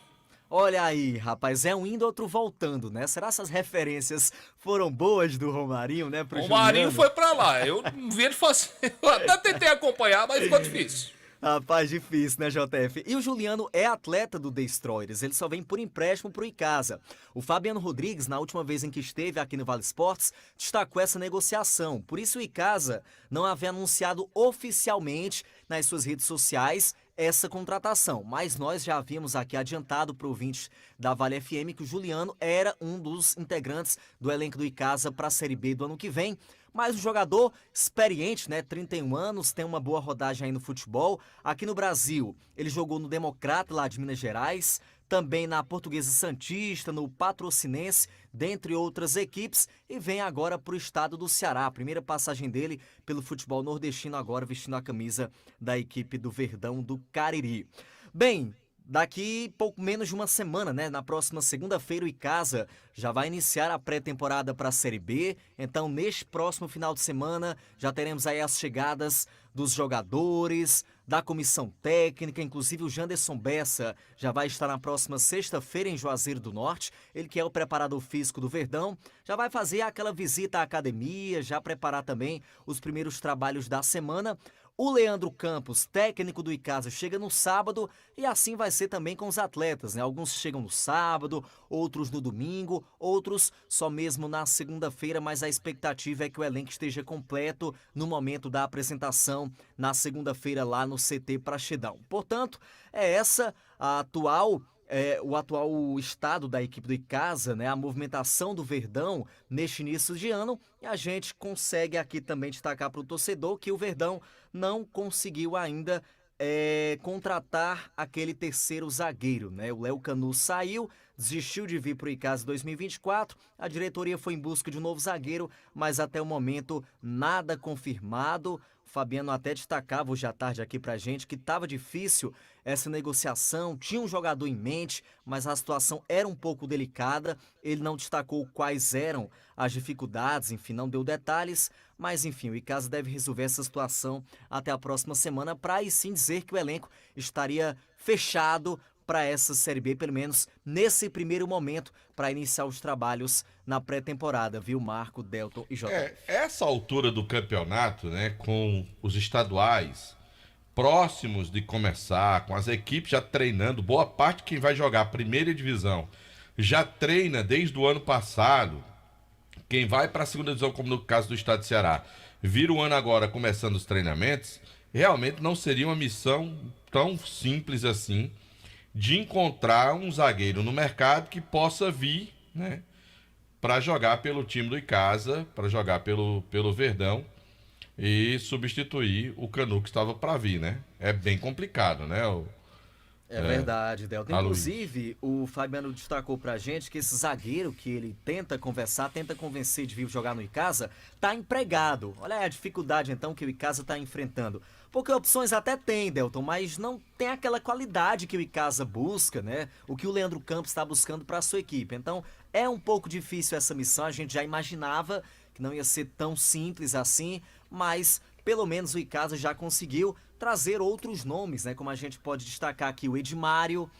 Olha aí, rapaz, é um indo, outro voltando, né? Será que essas referências foram boas do Romarinho, né? Pro Romarinho Juliano? foi pra lá, eu não vi ele fazer, eu até tentei acompanhar, mas ficou difícil. Rapaz, difícil, né, JF? E o Juliano é atleta do Destroyers, ele só vem por empréstimo pro Icasa. O Fabiano Rodrigues, na última vez em que esteve aqui no Vale Esportes, destacou essa negociação. Por isso o Icasa não havia anunciado oficialmente nas suas redes sociais essa contratação, mas nós já havíamos aqui adiantado para o ouvinte da Vale FM que o Juliano era um dos integrantes do elenco do Icasa para a Série B do ano que vem, mas um jogador experiente, né, 31 anos, tem uma boa rodagem aí no futebol. Aqui no Brasil, ele jogou no Democrata, lá de Minas Gerais, também na Portuguesa Santista, no Patrocinense, dentre outras equipes, e vem agora para o estado do Ceará. A primeira passagem dele pelo futebol nordestino, agora vestindo a camisa da equipe do Verdão do Cariri. Bem, daqui pouco menos de uma semana, né? Na próxima segunda-feira, o Icasa já vai iniciar a pré-temporada para a Série B. Então, neste próximo final de semana, já teremos aí as chegadas dos jogadores, da comissão técnica, inclusive o Janderson Bessa já vai estar na próxima sexta-feira em Juazeiro do Norte, ele que é o preparador físico do Verdão, já vai fazer aquela visita à academia, já preparar também os primeiros trabalhos da semana. O Leandro Campos, técnico do Icasa, chega no sábado e assim vai ser também com os atletas, né? Alguns chegam no sábado, outros no domingo, outros só mesmo na segunda-feira, mas a expectativa é que o elenco esteja completo no momento da apresentação na segunda-feira lá no CT Praxedão. Portanto, é essa a o atual estado da equipe do Icasa, né? A movimentação do Verdão neste início de ano, e a gente consegue aqui também destacar para o torcedor que o Verdão não conseguiu ainda contratar aquele terceiro zagueiro, né? O Léo Canu saiu, desistiu de vir para o Icasa 2024, a diretoria foi em busca de um novo zagueiro, mas até o momento nada confirmado. O Fabiano até destacava hoje à tarde aqui pra gente que estava difícil essa negociação, tinha um jogador em mente, mas a situação era um pouco delicada, ele não destacou quais eram as dificuldades, enfim, não deu detalhes, mas enfim, o Icasa deve resolver essa situação até a próxima semana para aí sim dizer que o elenco estaria fechado para essa Série B, pelo menos nesse primeiro momento, para iniciar os trabalhos na pré-temporada, viu, Marco, Delton e Jota? Essa altura do campeonato, né, com os estaduais próximos de começar, com as equipes já treinando, boa parte de quem vai jogar a primeira divisão já treina desde o ano passado. Quem vai para a segunda divisão, como no caso do estado de Ceará, vira o ano agora começando os treinamentos, realmente não seria uma missão tão simples assim de encontrar um zagueiro no mercado que possa vir, né, para jogar pelo time do Icasa, para jogar pelo Verdão e substituir o Canu que estava para vir, né? É bem complicado, né? É verdade, Delton. Inclusive, o Fabiano destacou pra gente que esse zagueiro que ele tenta conversar, tenta convencer de vir jogar no Icasa, tá empregado. Olha aí a dificuldade, então, que o Icasa tá enfrentando. Porque opções até tem, Delton, mas não tem aquela qualidade que o Icasa busca, né? O que o Leandro Campos está buscando para a sua equipe. Então, é um pouco difícil essa missão. A gente já imaginava que não ia ser tão simples assim, mas pelo menos o Icasa já conseguiu trazer outros nomes, né? Como a gente pode destacar aqui o Edmário,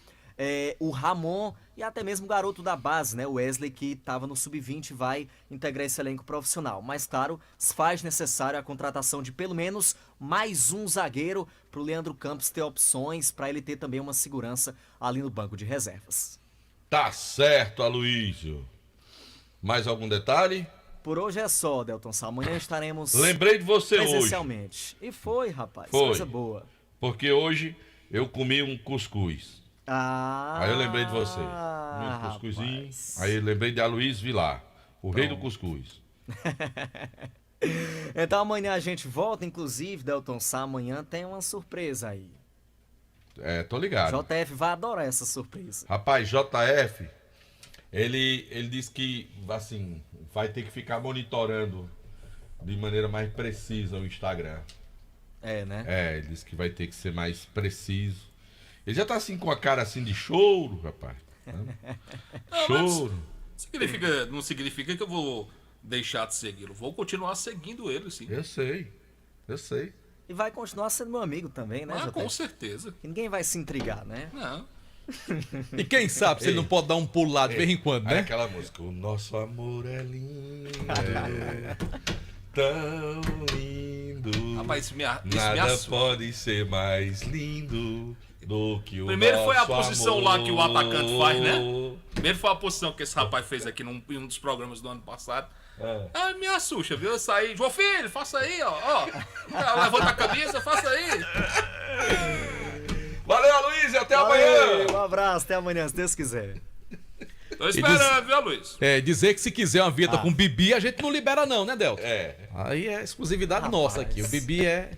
o Ramon e até mesmo o garoto da base, né? O Wesley, que estava no Sub-20, vai integrar esse elenco profissional. Mas, claro, se faz necessário a contratação de pelo menos mais um zagueiro para o Leandro Campos ter opções, para ele ter também uma segurança ali no banco de reservas. Tá certo, Aloysio. Mais algum detalhe? Por hoje é só, Delton Sá. Amanhã estaremos Lembrei de você hoje. presencialmente. E foi, rapaz. Foi. Coisa boa. Porque hoje eu comi um cuscuz. Ah, Aí eu lembrei de você. Comi um cuscuzinho. rapaz. Aí eu lembrei de Aloysio Vilar, o rei do cuscuz. Então amanhã a gente volta, inclusive, Delton Sá, amanhã tem uma surpresa aí. É, tô ligado. JF vai adorar essa surpresa. Rapaz, JF, ele disse que, assim, vai ter que ficar monitorando de maneira mais precisa o Instagram. É, né? É, ele disse que vai ter que ser mais preciso. Ele já tá assim com a cara assim de choro, rapaz. Não, Choro. Não significa que eu vou deixar de segui-lo. Vou continuar seguindo ele, sim. Eu sei. E vai continuar sendo meu amigo também, né, JF? Com certeza. Que ninguém vai se intrigar, né? Não. E quem sabe se ele não pode dar um pulo lá de vez em quando, Aí né? aquela música, o nosso amor é lindo, tão lindo. Rapaz, isso me Nada assusta. pode ser mais lindo do que o Primeiro foi a nosso posição amor. lá que o atacante faz, né? Primeiro foi a posição que esse rapaz fez aqui em um dos programas do ano passado. Ah, me assusta, viu? Eu saí, João Filho, faça aí, ó. Levanta a camisa, faça aí. Valeu, Aloysio, até amanhã. Um abraço, até amanhã, se Deus quiser. Tô esperando, viu, Luiz? Dizer que se quiser uma vinheta com Bibi, a gente não libera não, né, Delton? É. Aí é exclusividade nossa aqui. O Bibi é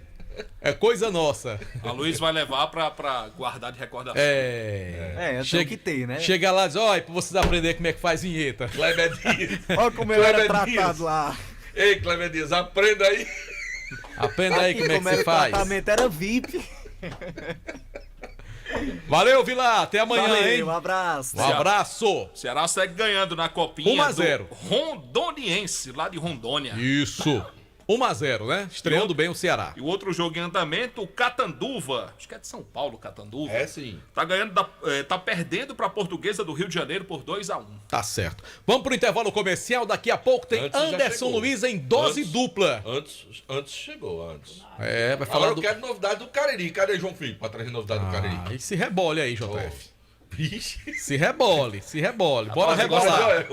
coisa nossa. A Luiz vai levar pra guardar de recordação. Eu tenho que ter, né? Chega lá e diz, olha, pra vocês aprenderem como é que faz vinheta. Kleber Dias. Olha como eu era Kleber tratado Dias. lá. Ei, Kleber Dias, aprenda aí. Aprenda aí como é que era você o faz. tratamento era VIP. Valeu, Vilar. Até amanhã, Valeu, hein? um abraço. Um abraço. O Ceará segue ganhando na copinha 1-0. do Rondoniense, lá de Rondônia. Isso. 1-0, né? Estreando bem o Ceará. E o outro jogo em andamento, o Catanduva. Acho que é de São Paulo, Catanduva. É sim. Tá ganhando, tá perdendo pra Portuguesa do Rio de Janeiro por 2-1. Tá certo. Vamos pro intervalo comercial. Daqui a pouco tem Antes já Anderson chegou. Luiz em dose dupla. Antes chegou, antes. Vai falar Agora do... eu quero novidade do Cariri. Cadê João Filho pra trazer novidade do Cariri? E se rebole aí, JF. Vixe. Se rebole. Bora Rapaz, rebolar.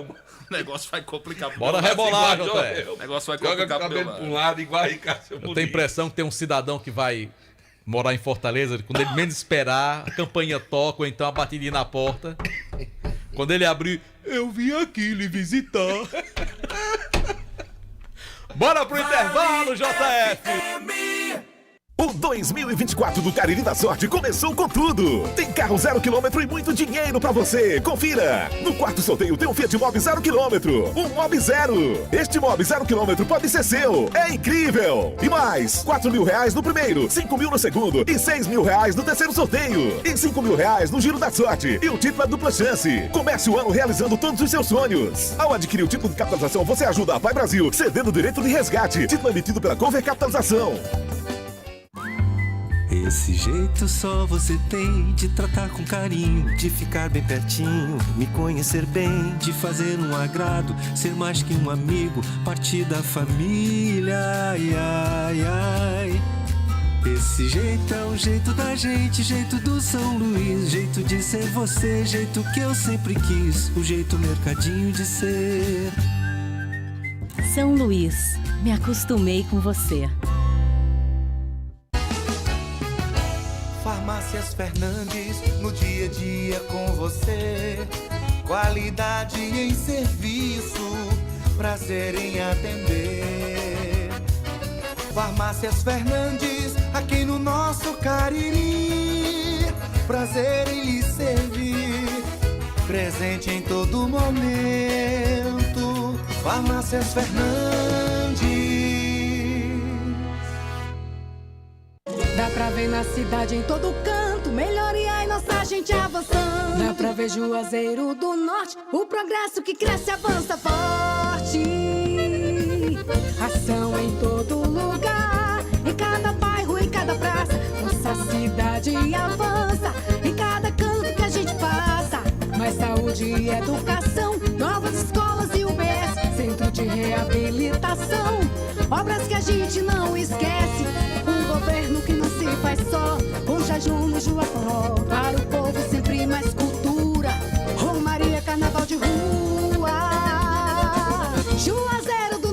O negócio vai complicar pro Bora meu lado. rebolar, igual JF. eu. O negócio vai Joga com complicar o pro meu cabelo lado. pra um lado igual aí, Cássio. Eu tenho a impressão que tem um cidadão que vai morar em Fortaleza, quando ele menos esperar, a campainha toca, ou então a batidinha na porta. Quando ele abrir, eu vim aqui lhe visitar. Bora pro intervalo, JF! O 2024 do Cariri da Sorte começou com tudo. Tem carro 0 km e muito dinheiro pra você. Confira. No quarto sorteio tem um Fiat Mobi 0 km. Um Mobi 0. Este Mobi 0 km pode ser seu. É incrível. E mais, R$4.000 no primeiro, 5.000 no segundo e R$6.000 no terceiro sorteio. E R$5.000 no Giro da Sorte. E o título é dupla chance. Comece o ano realizando todos os seus sonhos. Ao adquirir o título de capitalização, você ajuda a Pai Brasil, cedendo o direito de resgate. Título emitido pela Cover Capitalização. Esse jeito só você tem de tratar com carinho, de ficar bem pertinho, me conhecer bem, de fazer um agrado, ser mais que um amigo, partir da família, ai, ai, ai. Esse jeito é o jeito da gente, jeito do São Luís, jeito de ser você, jeito que eu sempre quis, o jeito mercadinho de ser. São Luís, me acostumei com você. Farmácias Fernandes, no dia a dia com você. Qualidade em serviço, prazer em atender. Farmácias Fernandes, aqui no nosso Cariri. Prazer em lhe servir, presente em todo momento. Farmácias Fernandes. Dá pra ver na cidade em todo canto, melhoria e nossa gente avançando. Dá pra ver Juazeiro do Norte, o progresso que cresce avança forte. Ação em todo lugar, em cada bairro, em cada praça. Nossa cidade avança, em cada canto que a gente passa. Mais saúde e educação, novas escolas e UBS, centro de reabilitação. Obras que a gente não esquece. Governo que não se faz só, com jejum no Juaforró. Para o povo sempre mais cultura, Romaria, carnaval de rua. Juazeiro do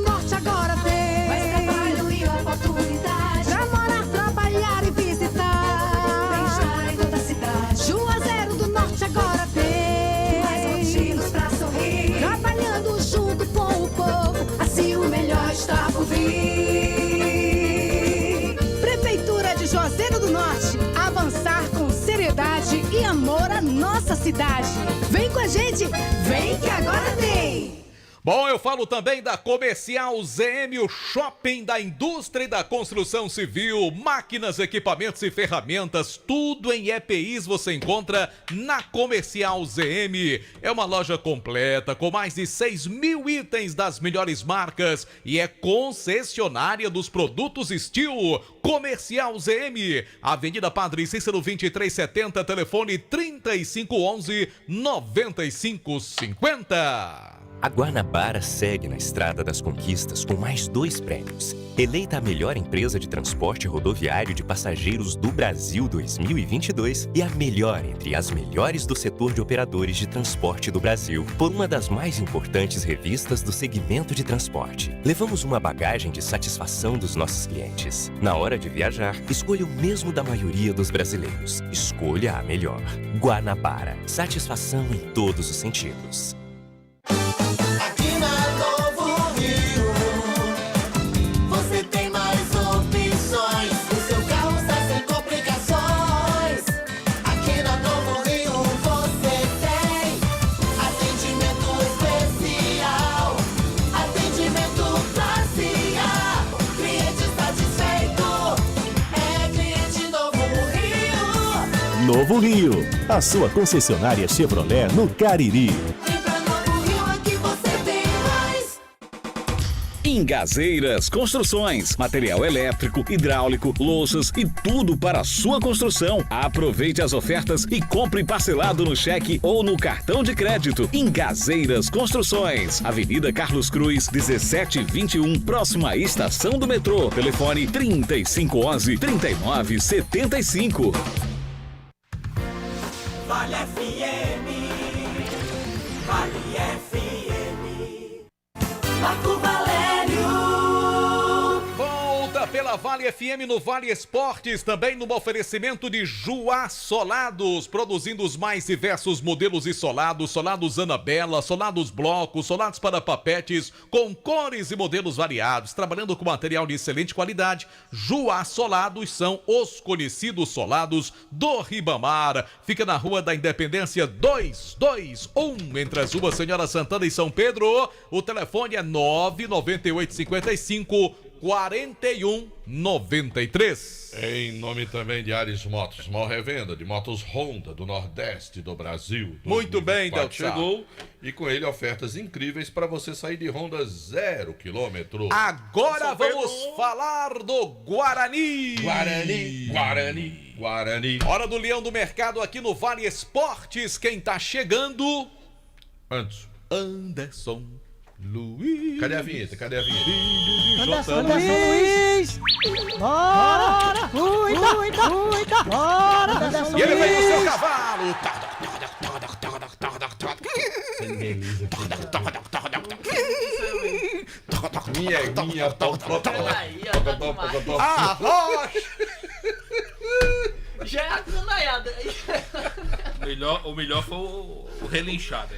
nossa cidade. Vem com a gente, vem que agora tem! Bom, eu falo também da Comercial ZM, o shopping da indústria e da construção civil, máquinas, equipamentos e ferramentas, tudo em EPIs você encontra na Comercial ZM. É uma loja completa com mais de 6.000 itens das melhores marcas e é concessionária dos produtos Steel. Comercial ZM, Avenida Padre Cícero 2370, telefone 3511-9550. A Guanabara segue na estrada das conquistas com mais 2 prêmios. Eleita a melhor empresa de transporte rodoviário de passageiros do Brasil 2022 e a melhor entre as melhores do setor de operadores de transporte do Brasil, por uma das mais importantes revistas do segmento de transporte. Levamos uma bagagem de satisfação dos nossos clientes. Na hora de viajar, escolha o mesmo da maioria dos brasileiros. Escolha a melhor. Guanabara. Satisfação em todos os sentidos. Aqui na Novo Rio, você tem mais opções. O seu carro sai sem complicações. Aqui na Novo Rio você tem atendimento especial, atendimento classe A. Cliente satisfeito é cliente Novo Rio. Novo Rio, a sua concessionária Chevrolet no Cariri. Engazeiras Construções, material elétrico, hidráulico, louças e tudo para a sua construção. Aproveite as ofertas e compre parcelado no cheque ou no cartão de crédito. Engazeiras Construções, Avenida Carlos Cruz, 1721, próxima à estação do metrô. Telefone 3511-3975. Vale FM, Vale FM, Marco Valério. Volta pela Vale FM no Vale Esportes, também no oferecimento de Juá Solados, produzindo os mais diversos modelos de solados, solados Anabela, solados blocos, solados para papetes, com cores e modelos variados, trabalhando com material de excelente qualidade. Juá Solados são os conhecidos solados do Ribamar. Fica na Rua da Independência 221, entre as ruas Senhora Santana e São Pedro. O telefone é 99855-4193. Em nome também de Ares Motos, maior revenda de motos Honda do Nordeste do Brasil. Muito bem, Delta. Chegou e com ele ofertas incríveis para você sair de Honda 0 km. Agora vamos falar do Guarani. Guarani. Hora do Leão do Mercado aqui no Vale Esportes. Quem tá chegando? Anderson Luiz. Cadê a vinheta? Anderson Luiz. Bora. Cuida. Bora, Anderson Luiz. E ele vem no seu cavalo. Ah, rocha. Já é a canaiada. O melhor foi o relinchado.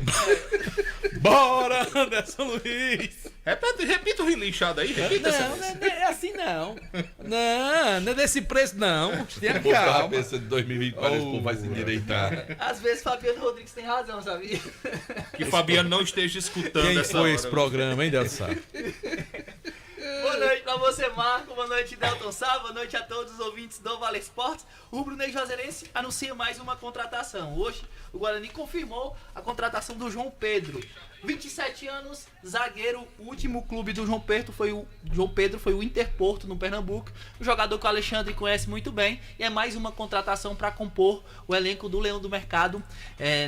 Bora, Anderson Luiz. Repita o relinchado aí. Repita Não é assim não. Não é desse preço não. Tenha Calma. A calma. cabeça de 2024 esse povo vai se endireitar. Às vezes Fabiano Rodrigues tem razão, sabia? Que Fabiano não esteja escutando Quem essa foi hora. esse programa, hein, Delson? Boa noite pra você, Marco. Boa noite, Delton Sá. Boa noite a todos os ouvintes do Vale Esportes. O Rubro-Negro Juazeirense anuncia mais uma contratação. Hoje, o Guarani confirmou a contratação do João Pedro. 27 anos, zagueiro. O último clube do João Pedro foi o Interporto, no Pernambuco. Um jogador que o Alexandre conhece muito bem. E é mais uma contratação para compor o elenco do Leão do Mercado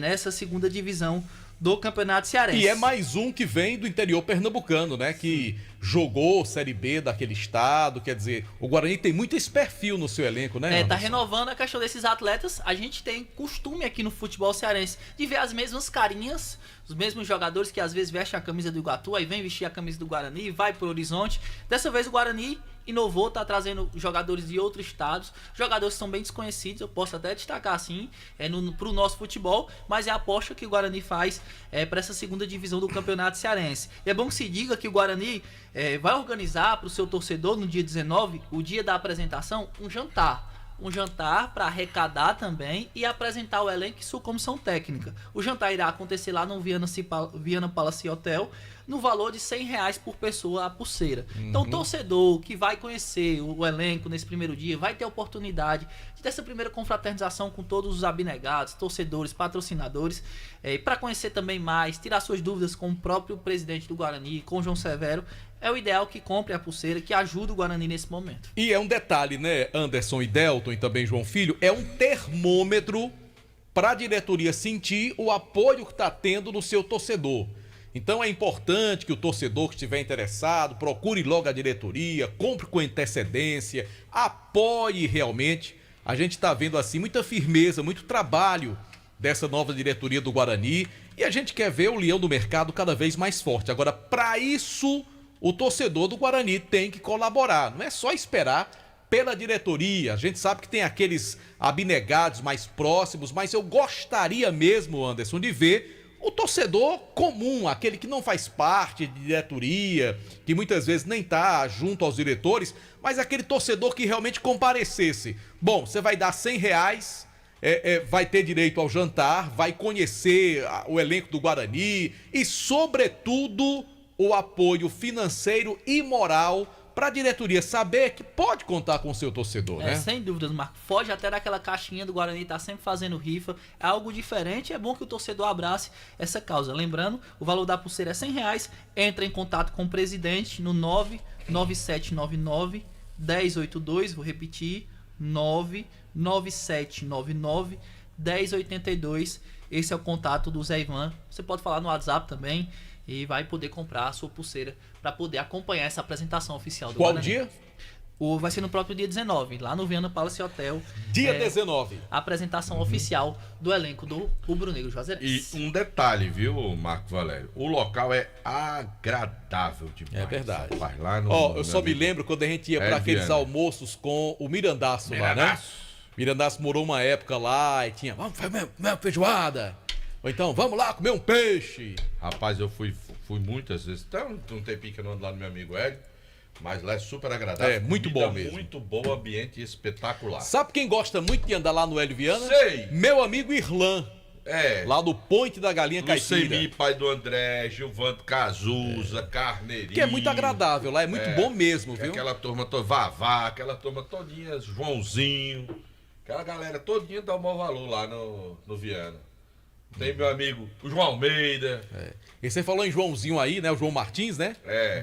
nessa segunda divisão do Campeonato Cearense. E é mais um que vem do interior pernambucano, né? Que jogou Série B daquele estado. Quer dizer, o Guarani tem muito esse perfil no seu elenco, né? Tá renovando a questão desses atletas. A gente tem costume aqui no futebol cearense de ver as mesmas carinhas, os mesmos jogadores que às vezes vestem a camisa do Iguatu, aí vem vestir a camisa do Guarani, vai pro Horizonte. Dessa vez o Guarani inovou, tá trazendo jogadores de outros estados, jogadores que são bem desconhecidos, eu posso até destacar assim, pro nosso futebol, mas é a aposta que o Guarani faz para essa segunda divisão do Campeonato Cearense. E é bom que se diga que o Guarani vai organizar para o seu torcedor no dia 19, o dia da apresentação, um jantar. um jantar para arrecadar também e apresentar o elenco e sua comissão técnica. O jantar irá acontecer lá no Viana Palace Hotel, no valor de R$100 por pessoa a pulseira. Então o torcedor que vai conhecer o elenco nesse primeiro dia vai ter a oportunidade de ter essa primeira confraternização com todos os abnegados, torcedores, patrocinadores, e para conhecer também mais, tirar suas dúvidas com o próprio presidente do Guarani, com o João Severo. É o ideal que compre a pulseira, que ajude o Guarani nesse momento. E é um detalhe, né, Anderson e Delton e também João Filho, é um termômetro para a diretoria sentir o apoio que está tendo no seu torcedor. Então é importante que o torcedor que estiver interessado procure logo a diretoria, compre com antecedência, apoie realmente. A gente está vendo assim muita firmeza, muito trabalho dessa nova diretoria do Guarani e a gente quer ver o leão do mercado cada vez mais forte. Agora, para isso, o torcedor do Guarani tem que colaborar, não é só esperar pela diretoria. A gente sabe que tem aqueles abnegados mais próximos, mas eu gostaria mesmo, Anderson, de ver o torcedor comum, aquele que não faz parte de diretoria, que muitas vezes nem está junto aos diretores, mas aquele torcedor que realmente comparecesse. Bom, você vai dar R$100, vai ter direito ao jantar, vai conhecer o elenco do Guarani e, sobretudo, o apoio financeiro e moral para a diretoria saber que pode contar com o seu torcedor, né? Sem dúvidas, Marco. Foge até daquela caixinha do Guarani, tá sempre fazendo rifa. É algo diferente, é bom que o torcedor abrace essa causa. Lembrando, o valor da pulseira é R$100. Entra em contato com o presidente no 99799-1082. Vou repetir, 99799-1082. Esse é o contato do Zé Ivan. Você pode falar no WhatsApp também e vai poder comprar a sua pulseira para poder acompanhar essa apresentação oficial do Guarani. Qual dia? Vai ser no próprio dia 19, lá no Viana Palace Hotel. Dia 19. A apresentação oficial do elenco do Rubro Negro Juazeirense. E um detalhe, viu, Marco Valério? O local é agradável demais. É verdade. Rapaz, lá no, eu só me lembro quando a gente ia para aqueles almoços com o Mirandaço lá, né? Mirandaço morou uma época lá e tinha, vamos fazer uma feijoada. Ou então, vamos lá comer um peixe. Rapaz, eu fui muitas vezes. Então, um tempinho que eu não ando lá no meu amigo Hélio. Mas lá é super agradável. É, muito bom mesmo. Muito bom, ambiente espetacular. Sabe quem gosta muito de andar lá no Hélio Viana? Sei. Meu amigo Irlan. Lá no Ponte da Galinha Caipira. Lucemi, pai do André, Gilvanto Cazuza, Carneirinho. Que é muito agradável lá, é muito bom mesmo, viu? Aquela turma toda, Vavá, aquela turma todinha, Joãozinho. Aquela galera todinha dá o maior valor lá no Viana. Tem meu amigo, o João Almeida. E você falou em Joãozinho aí, né? O João Martins, né?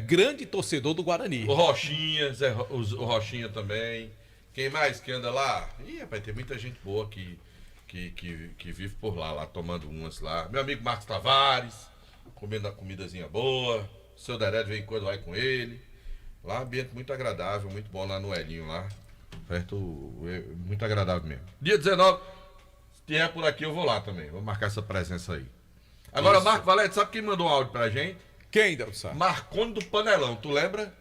Grande torcedor do Guarani. O Rochinha, o Rochinha também. Quem mais que anda lá? Ih, rapaz, tem muita gente boa que vive por lá tomando umas lá. Meu amigo Marcos Tavares, comendo uma comidazinha boa. O seu Dedé de vez em quando vai com ele. Lá, ambiente muito agradável, muito bom lá no Elinho lá. Perto, muito agradável mesmo. Dia 19. Se tiver por aqui, eu vou lá também. Vou marcar essa presença aí. Agora, Marco Valério, sabe quem mandou um áudio pra gente? Quem, Delson? Marconi do Panelão. Tu lembra?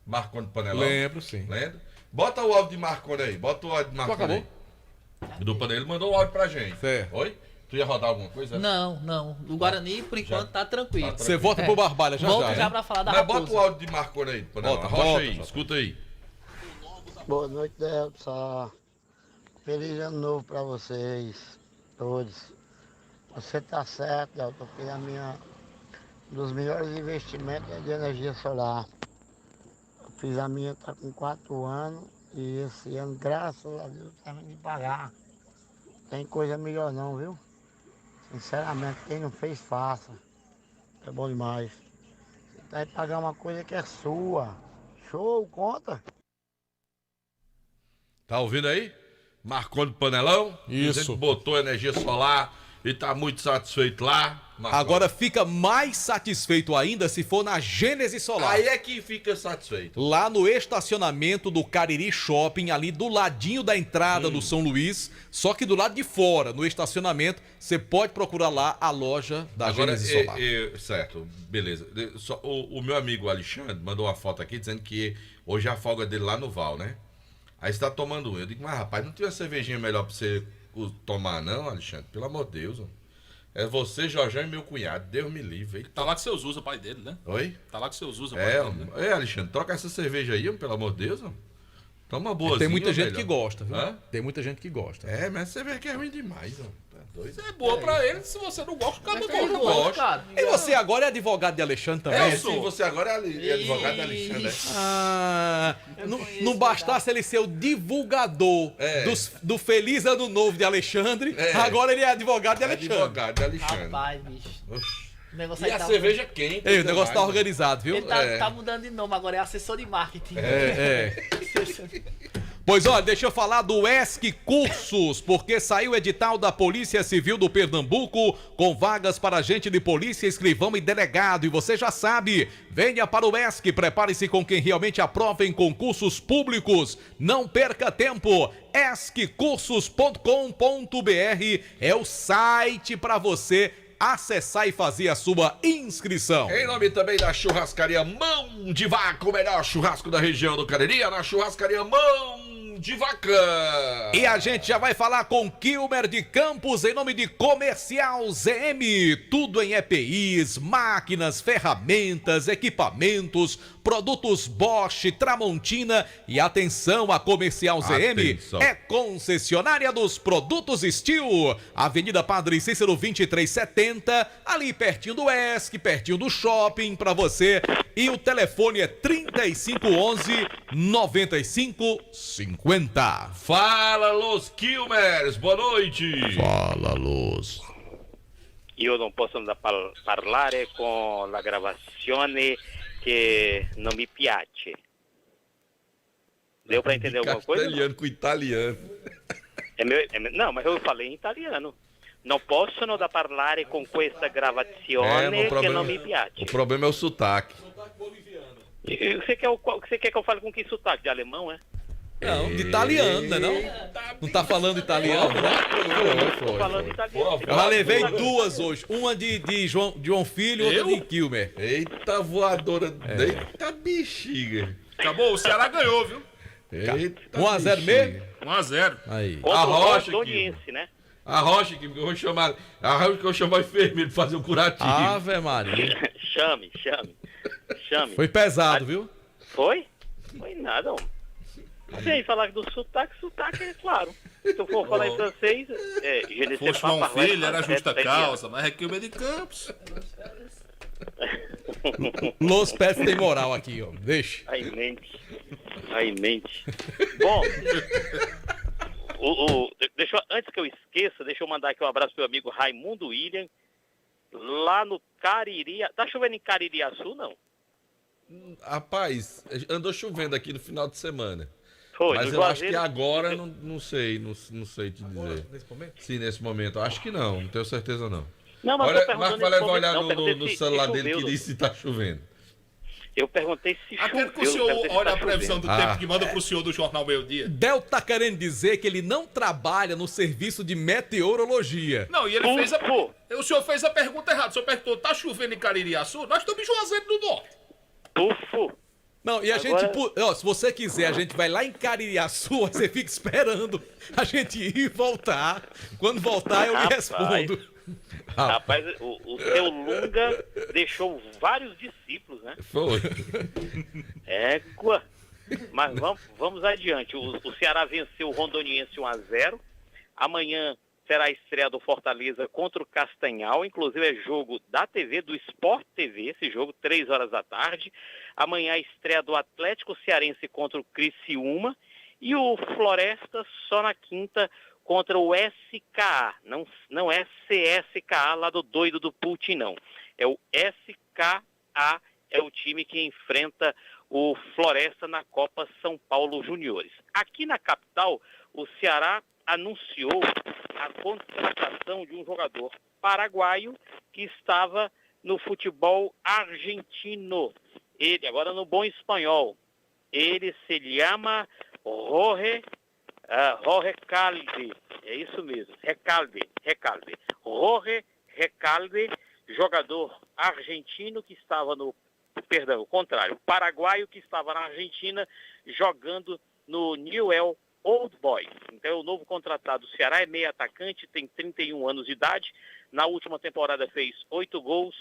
Marconi do Panelão? Lembro, sim. Lembra? Bota o áudio de Marconi aí. Bota o áudio de Marconi aí. Do Panelão. Ele mandou um áudio pra gente. Certo. Oi? Tu ia rodar alguma coisa? Não. O Guarani, por enquanto, tá tranquilo. Você volta pro Barbalha já. Volta já pra falar da Raposa. Bota o áudio de Marconi aí. Rocha aí. Escuta aí. Boa noite, Delson. Feliz ano novo pra vocês todos. Você tá certo, Delson, porque um dos melhores investimentos é de energia solar. Eu fiz a minha, tá com 4 anos e esse ano, graças a Deus, tá me pagar. Tem coisa melhor não, viu? Sinceramente, quem não fez, faça. É bom demais. Você vai pagar uma coisa que é sua. Show, conta. Tá ouvindo aí? Marconi do Panelão. Isso. A gente botou energia solar e tá muito satisfeito lá. Agora fica mais satisfeito ainda se for na Gênesis Solar. Aí é que fica satisfeito. Lá no estacionamento do Cariri Shopping, ali do ladinho da entrada do São Luís, só que do lado de fora, no estacionamento, você pode procurar lá a loja da Gênesis Solar. Certo, beleza. O meu amigo Alexandre mandou uma foto aqui dizendo que hoje é a folga dele lá no Val, né? Aí você tá tomando um. Eu digo, mas rapaz, não tem uma cervejinha melhor pra você tomar não, Alexandre? Pelo amor de Deus, mano. É você, Jorjão e meu cunhado. Deus me livre. Tá lá que seu Zusa, pai dele, né? Oi? Tá lá que seu Zusa, pai dele, né? Alexandre, troca essa cerveja aí, pelo amor de Deus, mano. Toma boazinha, Tem muita gente melhor. que gosta, viu? Hã? Tem muita gente que gosta. É, mas você vê que é ruim demais, ó. Tá doido? É boa pra ele, se você não gosta, acaba Mas eu não gosto. gosto. Cara, E você agora é advogado de Alexandre também? É, sim, você agora é advogado da Alexandre. né? Ah, não bastasse ele ser o divulgador do Feliz Ano Novo de Alexandre, agora ele é advogado de Alexandre. Advogado de Alexandre. rapaz, bicho. O negócio E aí a tá cerveja quente. Ei, o negócio tá organizado, viu? Ele tá mudando de nome, agora é assessor de marketing. Pois olha, deixa eu falar do ESC Cursos, porque saiu o edital da Polícia Civil do Pernambuco com vagas para agente de polícia, escrivão e delegado. E você já sabe, venha para o ESC, prepare-se com quem realmente aprova em concursos públicos. Não perca tempo. esccursos.com.br é o site para você acessar e fazer a sua inscrição. Em nome também da churrascaria Mão de Vaca, o melhor churrasco da região do Cariri, na churrascaria Mão de Vaca. E a gente já vai falar com Kilmer de Campos em nome de Comercial ZM. Tudo em EPIs, máquinas, ferramentas, equipamentos, produtos Bosch, Tramontina e atenção, a Comercial ZM é concessionária dos produtos Steel. Avenida Padre Cícero 2370, ali pertinho do ESC, pertinho do shopping para você. E o telefone é 3511-9550. Fala, Los Kilmers, boa noite. Fala, Los. Io non posso parlare con la gravazione che non mi piace. Deu para entender alguma coisa? Castelhano com italiano. Não, mas eu falei em italiano. Non possono da parlare con questa gravazione che non mi piace. O problema é o sotaque. E você quer que eu fale com que sotaque? De alemão, é? Não, de italiano, né, não? Não tá falando italiano, né? Tô falando italiano. Eu já levei duas hoje. Uma de João Filho e outra de Kilmer. Eita voadora, eita bexiga. Acabou, o Ceará ganhou, viu? Eita 1x0 mesmo? 1x0. Aí. A Rocha, né? A Rocha, que eu vou chamar. A Rocha que eu vou chamar o enfermeiro pra fazer o curativo. Ave Maria. Chame. Foi pesado, viu? Foi? Foi nada, homem. Se aí falar do sotaque é claro. Se eu for falar em francês, je ne sais Fosse pas um parler filho, era justa français. causa, mas é Kilmer de Campos. Los Pets tem moral aqui, ó. Deixa. Ai, mente. Bom, antes que eu esqueça, deixa eu mandar aqui um abraço pro meu amigo Raimundo William, lá no Cariri. Tá chovendo em Caririaçu, não? Rapaz, andou chovendo aqui no final de semana. Foi, mas no eu acho que Juazeiro- agora não sei te dizer. Nesse momento? Sim, nesse momento. Acho que não tenho certeza não. Não, mas eu Olha, tô perguntando Marco Valério vai nesse olhar momento, não, no perguntei se celular choveu, dele que não. diz se tá chovendo. Eu perguntei se choveu. Quero que o senhor perguntei se olhe tá a previsão do chovendo. tempo que manda pro senhor do Jornal Meio Dia. Del tá querendo dizer que ele não trabalha no serviço de meteorologia. Não, e ele fez o senhor fez a pergunta errada. O senhor perguntou, tá chovendo em Caririaçu? Nós estamos em Juazeiro do Norte. Pufo. Não, e a gente, se você quiser, a gente vai lá em Caririaçu, você fica esperando a gente ir e voltar. Quando voltar, eu lhe respondo. Rapaz, o seu Lunga deixou vários discípulos, né? Foi. Égua. Mas vamos adiante. O Ceará venceu o Rondoniense 1x0. Amanhã será a estreia do Fortaleza contra o Castanhal. Inclusive é jogo da TV, do Sport TV, esse jogo, 3 horas da tarde. Amanhã a estreia do Atlético Cearense contra o Criciúma. E o Floresta só na quinta contra o SKA. Não é CSKA lá do doido do Putin, não. É o SKA, é o time que enfrenta o Floresta na Copa São Paulo Juniores. Aqui na capital, o Ceará anunciou a contratação de um jogador paraguaio que estava no futebol argentino. Ele, agora no bom espanhol, ele se chama Jorge Recalde. É isso mesmo, Recalde. Jorge Recalde, jogador argentino que estava o contrário, paraguaio que estava na Argentina jogando no Newell's Old Boys. Então, o novo contratado do Ceará é meio atacante, tem 31 anos de idade. Na última temporada fez 8 gols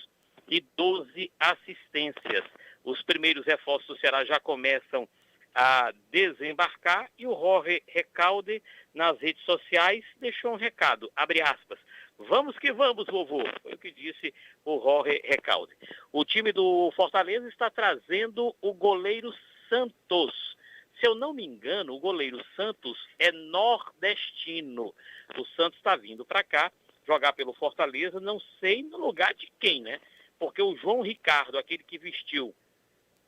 e 12 assistências. Os primeiros reforços do Ceará já começam a desembarcar, e o Jorge Recalde nas redes sociais deixou um recado, abre aspas, vamos que vamos, vovô, foi o que disse o Jorge Recalde. O time do Fortaleza está trazendo o goleiro Santos. Se eu não me engano, o goleiro Santos é nordestino. O Santos está vindo para cá jogar pelo Fortaleza, não sei no lugar de quem, né? Porque o João Ricardo, aquele que vestiu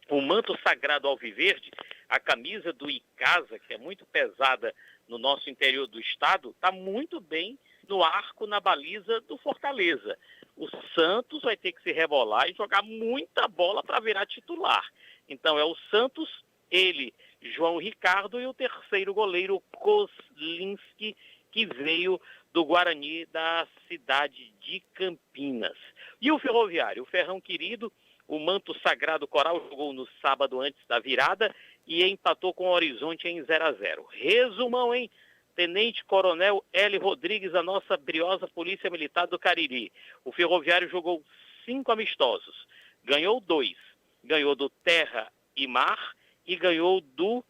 o manto sagrado alviverde, a camisa do Icasa, que é muito pesada no nosso interior do estado, está muito bem no arco, na baliza do Fortaleza. O Santos vai ter que se rebolar e jogar muita bola para virar titular. Então é o Santos, ele, João Ricardo, e o terceiro goleiro, Kozlinski, que veio do Guarani da cidade de Campinas. E o Ferroviário, o Ferrão querido, o manto sagrado coral, jogou no sábado antes da virada e empatou com o Horizonte em 0-0. Resumão, hein? Tenente Coronel L. Rodrigues, a nossa briosa Polícia Militar do Cariri. O Ferroviário jogou 5 amistosos, ganhou 2, ganhou do Terra e Mar e ganhou do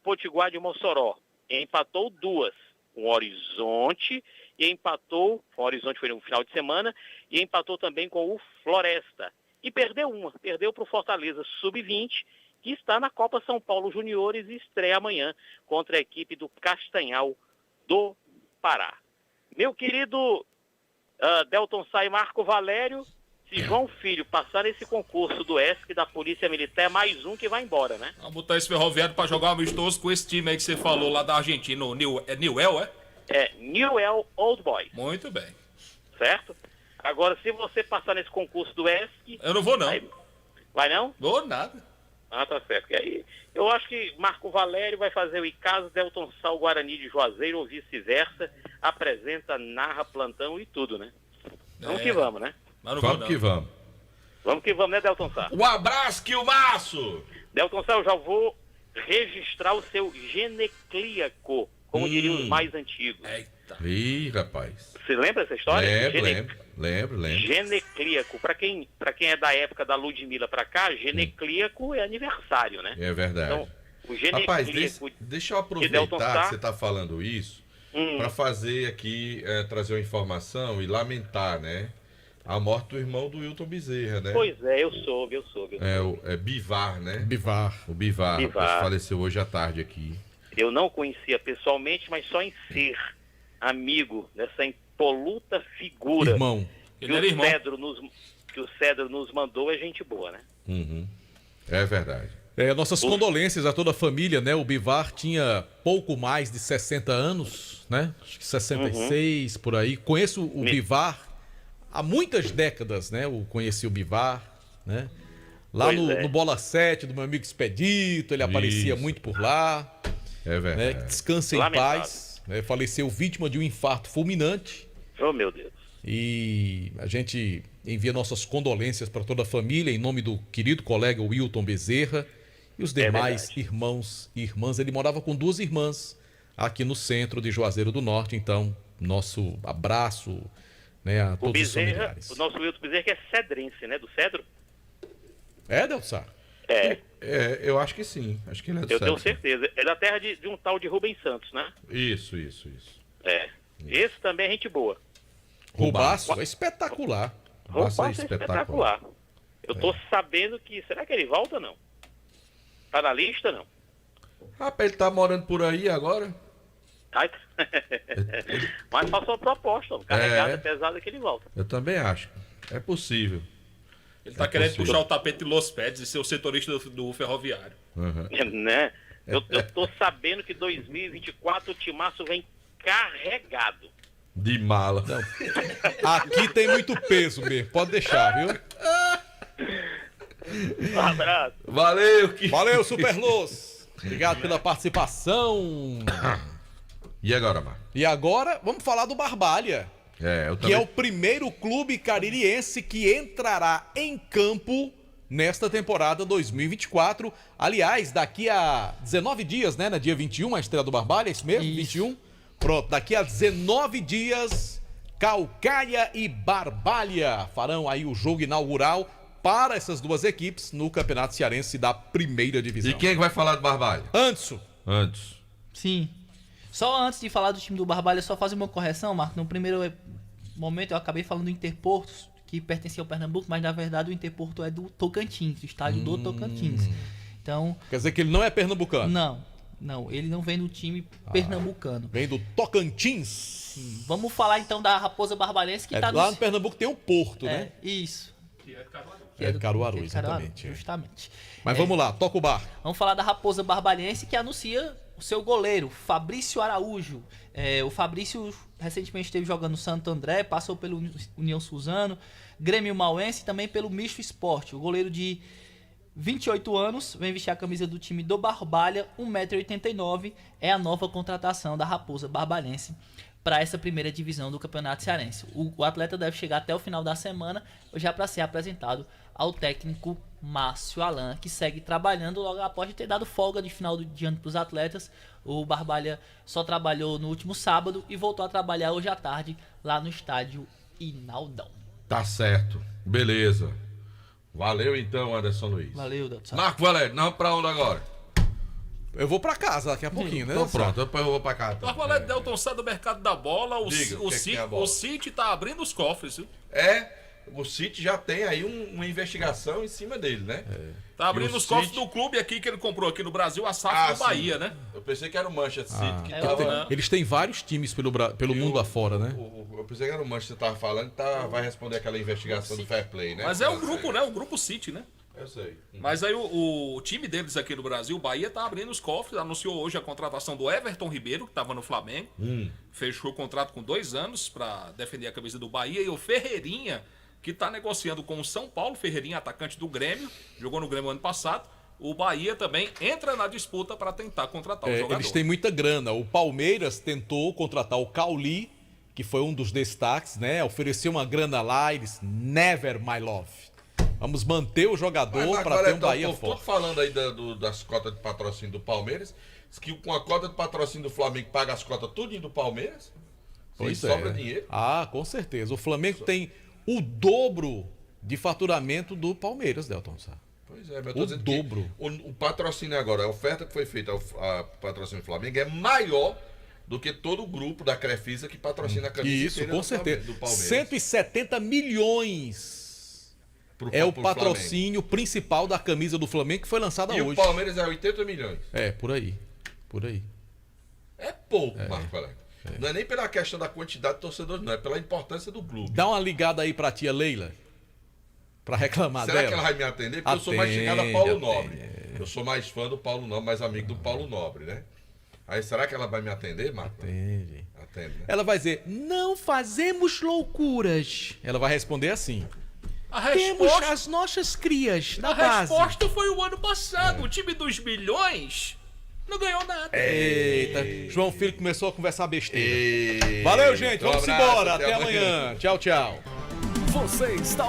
Potiguar de Mossoró. Empatou 2 com o Horizonte e empatou, o Horizonte foi no final de semana, e empatou também com o Floresta. E perdeu para o Fortaleza Sub-20, que está na Copa São Paulo Juniores e estreia amanhã contra a equipe do Castanhal do Pará. Meu querido Delton Sá e Marco Valério, se João Filho passar nesse concurso do ESC da Polícia Militar, é mais um que vai embora, né? Vamos botar esse Ferroviário para jogar amistoso com esse time aí que você falou lá da Argentina, o Newell, é? É, Newell Old Boys. Muito bem. Certo? Agora, se você passar nesse concurso do ESC... Eu não vou, não. Vai não? Vou nada. Ah, tá certo. E aí, eu acho que Marco Valério vai fazer o Icasa, Delton Sá, o Guarani de Juazeiro, ou vice-versa, apresenta, narra, plantão e tudo, né? Vamos que vamos, né? Vamos que vamos. Vamos que vamos, né, Delton Sá? Um abraço, Quilmaço! Delton Sá, eu já vou registrar o seu geneclíaco, como diriam os mais antigos. Ih, rapaz. Você lembra dessa história? Lembro. Geneclíaco. Pra quem é da época da Ludmilla pra cá, geneclíaco é aniversário, né? É verdade. Então, o geneclíaco... Rapaz, deixa eu aproveitar que você está falando isso para fazer aqui, trazer uma informação e lamentar, né? A morte do irmão do Wilton Bezerra, né? Pois é, eu soube. É Bivar, né? Bivar. O Bivar. Faleceu hoje à tarde aqui. Eu não conhecia pessoalmente, mas só em ser amigo dessa impoluta figura. Irmão. Que o Cedro nos mandou, é gente boa, né? Uhum. É verdade. Nossas condolências a toda a família, né? O Bivar tinha pouco mais de 60 anos, né? Acho que 66, por aí. Conheço o Bivar há muitas décadas, né? Eu conheci o Bivar, né? Lá no Bola 7, do meu amigo Expedito, ele aparecia muito por lá. É verdade. Né? Descansa em paz. Né? Faleceu vítima de um infarto fulminante. Oh, meu Deus. E a gente envia nossas condolências para toda a família, em nome do querido colega Wilton Bezerra e os demais irmãos e irmãs. Ele morava com 2 irmãs aqui no centro de Juazeiro do Norte, então nosso abraço, né, a todos os familiares. O nosso Wilton Bezerra que é cedrense, né? Do Cedro? É, Delçar? Eu acho que sim. Acho que ele é do Eu Cedro. tenho certeza. É da terra de um tal de Rubens Santos, né? Isso. Esse também é gente boa. Rubaço é espetacular. Rubaço é espetacular. Eu tô sabendo que... Será que ele volta ou não? Tá na lista, não? Rapaz, ele tá morando por aí agora? Mas faça uma proposta. Carregada, pesada, que ele volta. Eu também acho. É possível. Ele tá querendo puxar o tapete de Los Pets e ser o setorista do Ferroviário. Né? Eu tô sabendo que 2024 o Timaço vem carregado. De mala. Não. Aqui tem muito peso mesmo, pode deixar, viu? Um abraço. Valeu, Superluz. Obrigado pela participação. E agora, Marcos? E agora, vamos falar do Barbalha. Que é o primeiro clube caririense que entrará em campo nesta temporada 2024. Aliás, daqui a 19 dias, né? No dia 21, a estreia do Barbalha, é isso mesmo? 21? Pronto, daqui a 19 dias, Caucaia e Barbalha farão aí o jogo inaugural. para essas duas equipes no Campeonato Cearense da primeira divisão. E quem é que vai falar do Barbalha? Anderson. Sim. Só antes de falar do time do Barbalha, só fazer uma correção, Marco. No primeiro momento eu acabei falando do Interportos, que pertencia ao Pernambuco, mas na verdade o Interporto é do Tocantins, do estádio do Tocantins. Então, quer dizer que ele não é pernambucano? Não, ele não vem do time pernambucano. Vem do Tocantins. Sim. Vamos falar então da Raposa Barbarense, que tá lá no Pernambuco tem um porto, né? Isso. Que é Caruaru. É Caruaru, exatamente. Justamente. Mas vamos lá, toca o bar. Vamos falar da Raposa Barbarense, que anuncia o seu goleiro, Fabrício Araújo. O Fabrício recentemente esteve jogando no Santo André, passou pelo União Suzano, Grêmio Mauense e também pelo Misto Esporte. O goleiro de 28 anos, vem vestir a camisa do time do Barbalha, 1,89 m, é a nova contratação da Raposa Barbarense para essa primeira divisão do Campeonato Cearense. O atleta deve chegar até o final da semana, já para ser apresentado ao técnico Márcio Alan, que segue trabalhando logo após ter dado folga de final de ano para os atletas. O Barbalha só trabalhou no último sábado e voltou a trabalhar hoje à tarde lá no estádio Inaldão. Tá certo, beleza. Valeu então, Anderson Luiz. Valeu, Delton. Marco Valério, não, pra onde agora? Eu vou pra casa daqui a pouquinho, né? Então pronto, depois eu vou pra casa. Marco Valério, Delton sai do mercado da bola, Diga, o City tá abrindo os cofres, viu? O City já tem aí uma investigação em cima dele, né? Tá abrindo os cofres do clube aqui que ele comprou aqui no Brasil, a SAF do Bahia, né? Eu pensei que era o Manchester City que tava... Eles têm vários times pelo mundo afora, né? Eu pensei que era o Manchester que tava falando, vai responder aquela investigação do Fair Play, né? Mas é o grupo, né? O grupo City, né? Eu sei. Mas aí o time deles aqui no Brasil, o Bahia, tá abrindo os cofres. Anunciou hoje a contratação do Everton Ribeiro, que estava no Flamengo. Fechou o contrato com 2 anos para defender a camisa do Bahia. E o Ferreirinha, que está negociando com o São Paulo. Ferreirinha, atacante do Grêmio. Jogou no Grêmio ano passado. O Bahia também entra na disputa para tentar contratar o jogador. Eles têm muita grana. O Palmeiras tentou contratar o Cauli, que foi um dos destaques, né? Ofereceu uma grana lá. Eles, never, my love. Vamos manter o jogador para ter um Bahia forte. Tô falando aí das cotas de patrocínio do Palmeiras, que com a cota de patrocínio do Flamengo paga as cotas tudinho do Palmeiras. Pois sobra dinheiro. Com certeza. O Flamengo tem o dobro de faturamento do Palmeiras, Delton Sá. Pois é, mas eu tô dizendo dobro. O patrocínio agora, a oferta que foi feita a patrocínio do Flamengo é maior do que todo o grupo da Crefisa que patrocina a camisa. Isso, com certeza. Do Palmeiras. 170 milhões. É o patrocínio principal da camisa do Flamengo que foi lançada hoje. E o Palmeiras é 80 milhões. Por aí. É pouco, Marco Valério. Não é nem pela questão da quantidade de torcedores, não. É pela importância do clube. Dá uma ligada aí pra tia Leila. Pra reclamar dela. Será que ela vai me atender? Porque eu sou mais chegado a Paulo Nobre. Eu sou mais fã do Paulo Nobre, mais amigo do Paulo Nobre, né? Aí será que ela vai me atender, Marco? Atende, né? Ela vai dizer, não fazemos loucuras. Ela vai responder assim. Temos as nossas crias da base. A resposta foi o ano passado. O time dos milhões não ganhou nada. Eita, João Filho começou a conversar besteira. Valeu, gente. Vamos embora. Até amanhã. Tchau, tchau. Você está